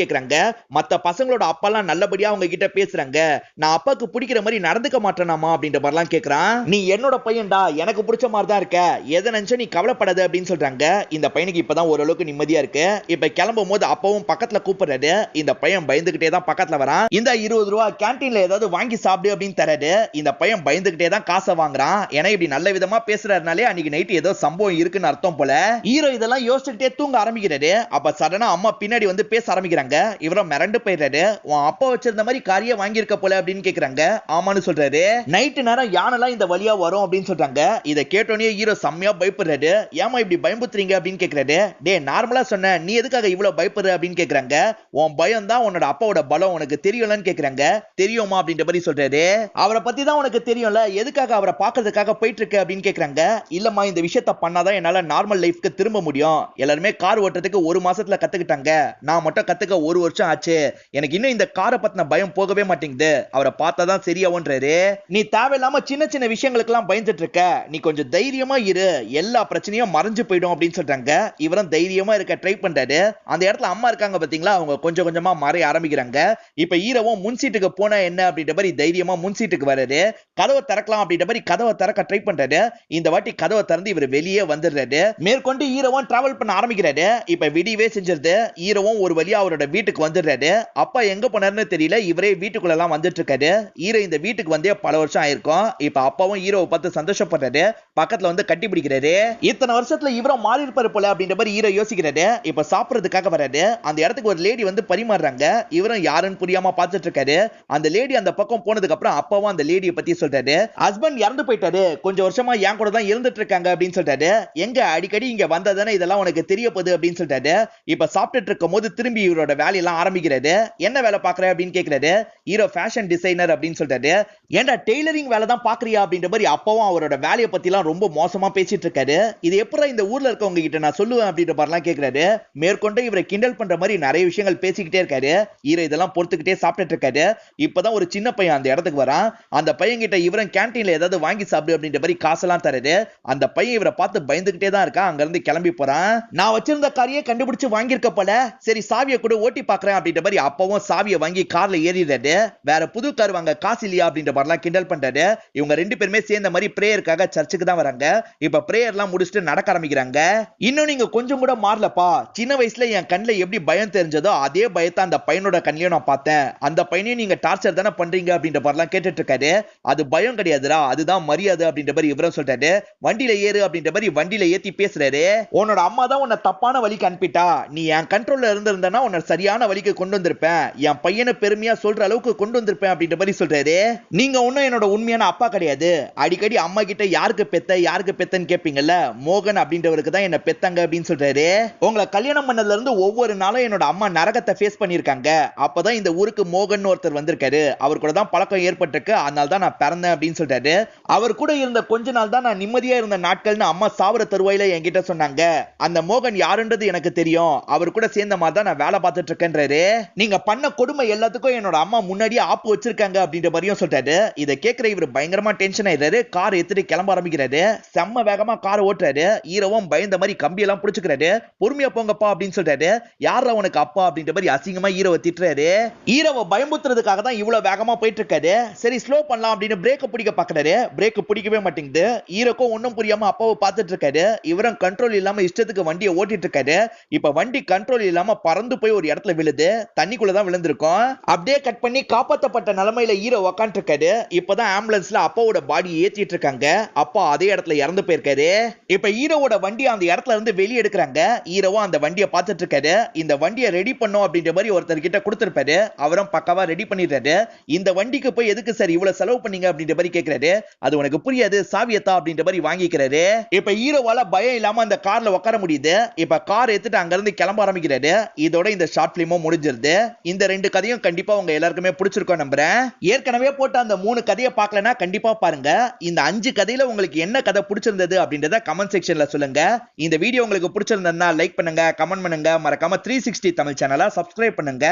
கேக்குறாங்க. மத்த பசங்களோட அப்பாலாம் நல்லபடியா அவங்க கிட்ட பேசுறாங்க. நான் அப்பாக்கு பிடிக்கிற மாதிரி நடந்துக்க மாட்டேனாமா அப்படின்ற மாதிரிலாம் கேக்குறான். நீ என்னோட பையன்டா, எனக்கு பிடிச்ச மாதிரி தான் இருக்க, எதை நினைச்சா நீ கவலைப்படாத அப்படின்னு சொல்றாங்க. இந்த பையனுக்கு இப்பதான் ஓரளவுக்கு நிம்மதியா இருக்கு. இப்ப கிளம்பும் போது அப்பாவும் பக்கத்துல கூப்பிடுறாரு. இந்த பையன் பயந்துகிட்டே தான் பக்கத்துல வரான். இந்த 20 ரூபா கேன்டீன்ல ஏதாவது வாங்கி சாப்பிடு அப்படின்னு தராரு. இந்த பையன் பயந்துகிட்டே தான் காசை வாங்குறான். ஏன்னா இப்படி நல்ல விதமா பேசுறாருனாலே அன்னைக்கு நைட் ஏதோ சம்பவம் இருக்குன்னு அர்த்தம் போல. ஹீரோ இதெல்லாம் யோசிச்சுட்டே தூங்க ஆரம்பிக்கிறாரு. அப்ப சடனா அம்மா பின்னாடி வந்து பேச ஆரம்பிக்கிறாங்க. இவரும் மிரண்டு போயிடுறாரு. உன் அப்பா வச்சிருந்த மாதிரி காரியம் வாங்கியிருக்க போல அப்படின்னு கேக்குறாங்க. ஆமான்னு சொல்றாரு. நைட்டு நேரம் யானெல்லாம் இந்த வழியா வரும் அப்படின்னு சொல்றாங்க. இதை கேட்டோன்னே ஹீரோ செம்மையா பயப்படுறாரு. ஏமா இப்படி பயம்புத்துறீங்க அப்படின்னு கேக்குறாரு. டே நார்மலா சொன்ன, நீ எதுக்காக இவ்வளவு பயப்படுற அப்படின்னு கேக்குறாங்க. உன் பயம் தான் உன்னோட அப்பாவோட பலம் உனக்கு தெரியலன்னு கேக்குறாங்க. தெரியுமா அப்படின்ற மாதிரி சொல்றாரு. அவரை பத்தி தான் உனக்கு தெரியும்ல, எதுக்காக அவரை பாக்குறதுக்காக போயிட்டு இருக்க அப்படின்னு கேக்குறாங்க. இல்லம்மா, இந்த விஷயத்த பண்ணாதான் என்னால நார்மல் லைஃப்க்கு திரும்ப முடியும். எல்லாருமே கார் ஓட்டுறதுக்கு 1 மாசத்துல கத்துக்கிட்டாங்க, நான் மட்டும் கத்துக்க 1 வருஷம் ஆச்சு. எனக்கு இன்னும் இந்த காரை பத்தின பயம் போகவே மாட்டேங்குது. அவரை பார்த்தாதான் சரியாவுன்றாரு. நீ தேவையில்லாம சின்ன சின்ன விஷயங்களுக்கு எல்லாம் பயந்துட்டு இருக்க, நீ கொஞ்சம் தைரியமா இரு, எல்லா பிரச்சனையும் மறைஞ்சு போயிடும் அப்படின்னு சொல்றாங்க. இவரும் தைரியமா இருக்க ட்ரை பண்றாரு. அந்த இடத்துல அம்மா இருக்காங்க பாத்தீங்களா, அவங்க கொஞ்சம் கொஞ்சமா மறைய ஆரம்பிக்கிறாங்க. இப்ப ஹீரோவும் முன் சீட்டுக்கு போனா என்ன அப்படின்ற மாதிரி தைரியமா முன் சீட்டுக்கு வராரு. கதவை திறக்கலாம் அப்படின்ற மாதிரி கதவை திறக்க ட்ரை பண்றாரு. இந்த வாட்டி கதவை திறந்து இவர் வெளியே வந்துடுறாரு. மேற்கொண்டு ஹீரோவும் டிராவல் பண்ண ஆரம்பிக்கிறாரு. இப்ப விடியவே செஞ்சிருது. ஹீரோவும் ஒரு வழியா அவரோட வீட்டுக்கு வந்துடுறாரு. அப்பா எங்க போனாருன்னு தெரியல, இவரே வீட்டுக்குள்ள எல்லாம் வந்துட்டு இருக்காரு. ஹீரோ இந்த வீட்டுக்கு வந்தே பல வருஷம் ஆயிருக்கும். இப்ப அப்பாவும் ஹீரோவை பார்த்து சந்தோஷப்படுறாரு. பக்கத்துல வந்து கட்டி பிடிக்கிறாரு. இத்தனை வருஷத்துல இவரும் மாறி இருப்பாரு போல அப்படின்ற மாதிரி ஹீரோ யோசிக்கிறாரு. இப்ப சாப்பிடுறதுக்காக வராரு. அந்த இடத்துக்கு ஒரு லேடி வந்து பரிமாறுறாங்க. இவரும் யாருன்னு புரியாம பார்த்துட்டு இருக்காரு. அந்த லேடி அந்த பக்கம் போனதுக்கு அப்புறம் அப்பாவும் அந்த லேடியை பத்தி சொல்றாரு. ஹஸ்பண்ட் இறந்து போயிட்டாரு, கொஞ்சம் வருஷமா என் கூட தான் இருந்துட்டு இருக்காங்க அப்படின்னு சொல்றாரு. எங்க அடிக்கடி இங்க வந்ததானே இதெல்லாம் உனக்கு தெரிய போகுது அப்படின்னு சொல்றாரு. இப்ப சாப்பிட்டுட்டு இருக்கும் போது திரும்பி இவரோட வேலையெல்லாம் ஆரம்பிக்கிறாரு. என்ன வேலை பாக்குற அப்படின்னு கேக்குறாரு. ஹீரோ ஃபேஷன் டிசைனர் அப்படின்னு சொல்றாரு. ஏன்டா டெய்லரிங் வேலை தான் பாக்குறியா அப்படின்ற மாதிரி அப்பாவும் அவரோட வேலையை பத்தி எல்லாம் ரொம்ப மோசமா பேசிட்டு இருக்காரு. இது எப்படி இந்த ஊர்ல இருக்கவங்க கிட்ட நான் சொல்லுவேன் அப்படின்ற மாதிரி எல்லாம் கேக்குறாரு. மேற்கொண்டு இவரை கிண்டல் பண்ற மாதிரி நிறைய விஷயங்கள் பேசிக்கிட்டே இருக்காரு. ஹீரோ இதெல்லாம் பொறுத்துக்கிட்டே சாப்பிட்டுட்டு இருக்காரு. இப்பதான் ஒரு சின்ன பையன் அந்த இடத்துக்கு வரான். அந்த பையன் கிட்ட இவரும் கேன்டீன்ல ஏதாவது வாங்கி சாப்பிடு அப்படின்ற மாதிரி காசெல்லாம் தருது. அந்த பையன் இவரை பார்த்து பயந்துகிட்டே தான் இருக்கான். அங்க இருந்து கிளம்பி போறான். நான் வச்சிருந்த காரையே கண்டுபிடிச்சு வாங்கியிருக்க போல, சரி சாவியை கூட ஓட்டி பாக்குறேன் அப்படின்ற மாதிரி அப்பவும் சாவியை வாங்கி கார்ல ஏறிடுறாரு. வேற புது கார் வாங்க காசு இல்லையா அப்படின்ற மாதிரிலாம் கிண்டல் பண்றாரு. இவங்க 2 பேருமே சேர்ந்த மாதிரி பிரேயருக்காக சர்ச்சுக்கு தான் வராங்க. இப்ப பிரேயர் எல்லாம் முடிச்சுட்டு நடக்க ஆரம்பிக்கிறாங்க. இன்னும் நீங்க கொஞ்சம் கூட மாறலப்பா, சின்ன வயசுல என் கண்ணுல எப்படி பயம் தெரிஞ்சதோ அதே பயத்தை அந்த பையனோட கண்ணிலையும் நான் பார்த்தேன். அந்த பையனையும் நீங்க டார்ச்சர் தானே பண்றீங்க அப்படின்ற மாதிரிலாம் கேட்டுட்டு இருக்காரு. அது பயம் கிடையாதுடா, அதுதான் மரியாதை அப்படின்ற மாதிரி இவரும் சொல்றாரு. வண்டியில ஏறு அப்படின்ற மாதிரி வண்டியில ஏத்தி பேசுறாரு. உன்னோட அம்மா தான் உன்னை தப்பான வழிக்கு அனுப்பிட்டா, நீ என் கண்ட்ரோல்ல இருந்திருந்தனா உன்னை சரியான வழிக்கு கொண்டு வந்திருப்பேன், என் பையனை பெருமையா சொல்ற அளவுக்கு கொண்டு வந்திருப்பேன் அப்படின்ற மாதிரி சொல்றாரு. நீங்க ஒன்னும் என்னோட உண்மையான அப்பா கிடையாது. அடிக்கடி அம்மா கிட்ட யாருக்கு பெத்தன்னு கேட்பீங்கல்ல, மோகன் அப்படின்றவருக்கு தான் என்ன பெத்தாங்க அப்படின்னு சொல்றாரு. உங்களை கல்யாணம் பண்ணதுல இருந்து ஒவ்வொரு நாளும் என்னோட அம்மா நரகத்தை ஃபேஸ் பண்ணிருக்காங்க. அப்பதான் இந்த ஊருக்கு மோகன் ஒருத்தர் வந்திருக்காரு. அவர் கூட தான் பழக்கம் ஏற்பட்டிருக்கு, அதனால தான் நான் பிறந்தேன் அப்படின்னு சொல்றாரு. அவர் கூட இருந்த கொஞ்ச நாள் தான் நான் நிம்மதியா இருந்த நாட்கள்னு அம்மா சாவர தருவாயில என்கிட்ட சொன்னாங்க. அந்த மோகன் யாருன்றது எனக்கு தெரியும், அவர் கூட சேர்ந்த மாதிரி தான் நான் வேலை பார்த்துட்டு இருக்கேன்றாரு. நீங்க பண்ண கொடுமை எல்லாத்துக்கும் என்னோட அம்மா முன்னாடியே ஆப்பு வச்சிருக்காங்க அப்படின்ற மாதிரியும் சொல்றாரு. இதை கேட்கிற இவர் பயங்கரமா டென்ஷன் ஆயிடுறாரு. கார் எடுத்துட்டு கிளம்ப ஆரம்பிக்கிறாரு. செம்ம வேகமா கார் ஓட்டுறாரு. ஹீரோவும் பயந்த மாதிரி கம்பி எல்லாம் பிடிச்சுக்கிறாரு. பொறுமையா போங்கப்பா அப்படின்னு சொல்றாரு. யாரா உனக்கு அப்பா அப்படின்ற மாதிரி அசிங்கமா ஹீரோவை திட்டுறாரு. ஹீரோவை பயமுத்துறதுக்காக தான் இவ்வளவு வேகமா போயிட்டு இருக்காரு. சரி ஸ்லோ பண்ணலாம் அப்படின்னு பிரேக் பிடிக்க பாக்குறாரு. பிரேக் பிடிக்கவே மாட்டேங்குது. ஹீரோக்கும் ஒன்னும் புரியாம அப்பாவை பார்த்துட்டு இருக்காரு. இவரும் கண்ட்ரோல் இல்லாம இஷ்டத்துக்கு வண்டியை ஓட்டிட்டு இருக்காரு. இப்ப வண்டி கண்ட்ரோல் இல்லாம பறந்து போய் ஒரு இடத்துல விழுது. தண்ணிக்குள்ளதான் விழுந்திருக்கும். அப்படியே கட் பண்ணி காப்பாத்தப்பட்ட நிலைமையில ஹீரோ உக்காந்து இருக்காரு. இப்பதான் ஆம்புலன்ஸ்ல அப்பாவோட பாடி ஏத்திட்டு இருக்காங்க. அப்பா அதே இடத்துல இறந்து போயிருக்காரு. இப்ப ஹீரோவோட வண்டி அந்த இடத்துல இருந்து வெளியே எடுக்கிறாங்க. ஹீரோவும் அந்த வண்டியை பார்த்துட்டு இருக்காரு. இந்த வண்டியை ரெடி பண்ணும் அப்படின்ற மாதிரி ஒருத்தர் கிட்ட கொடுத்திருப்பாரு. அவரும் பக்காவா ரெடி பண்ணிடுறாரு. இந்த வண்டிக்கு போய் எதுக்கு சார் இவ்வளவு செலவு பண்ணீங்க அப்படின்ற மாதிரி கேட்கிறாரு. அது உனக்கு புரியாது, சாவியத்தா அப்படின்ற மாதிரி வாங்கிக்கிறாரு. இப்ப ஹீரோவால பயம் இல்லாம அந்த கார்ல உட்கார முடியுது. இப்ப கார் எடுத்துட்டு அங்க இருந்து கிளம்ப ஆரம்பிக்கிறாரு. இதோட இந்த ஷார்ட் பிலிமும் முடிஞ்சிருது. இந்த 2 கதையும் கண்டிப்பா உங்க எல்லாருக்குமே பிடிச்சிருக்கும் நம்புறேன். ஏற்கனவே போட்ட அந்த 3 கதையை பார்க்கலனா கண்டிப்பா பாருங்க. இந்த 5 கதையில உங்களுக்கு என்ன கதை பிடிச்சிருந்தது அப்படின்றத கமெண்ட் செக்ஷன்ல சொல்லுங்க. இந்த வீடியோ உங்களுக்கு பிடிச்சிருந்தா லைக் பண்ணுங்க, கமெண்ட் பண்ணுங்க, மறக்காம 360 தமிழ் சேனலை சப்ஸ்கிரைப் பண்ணுங்க.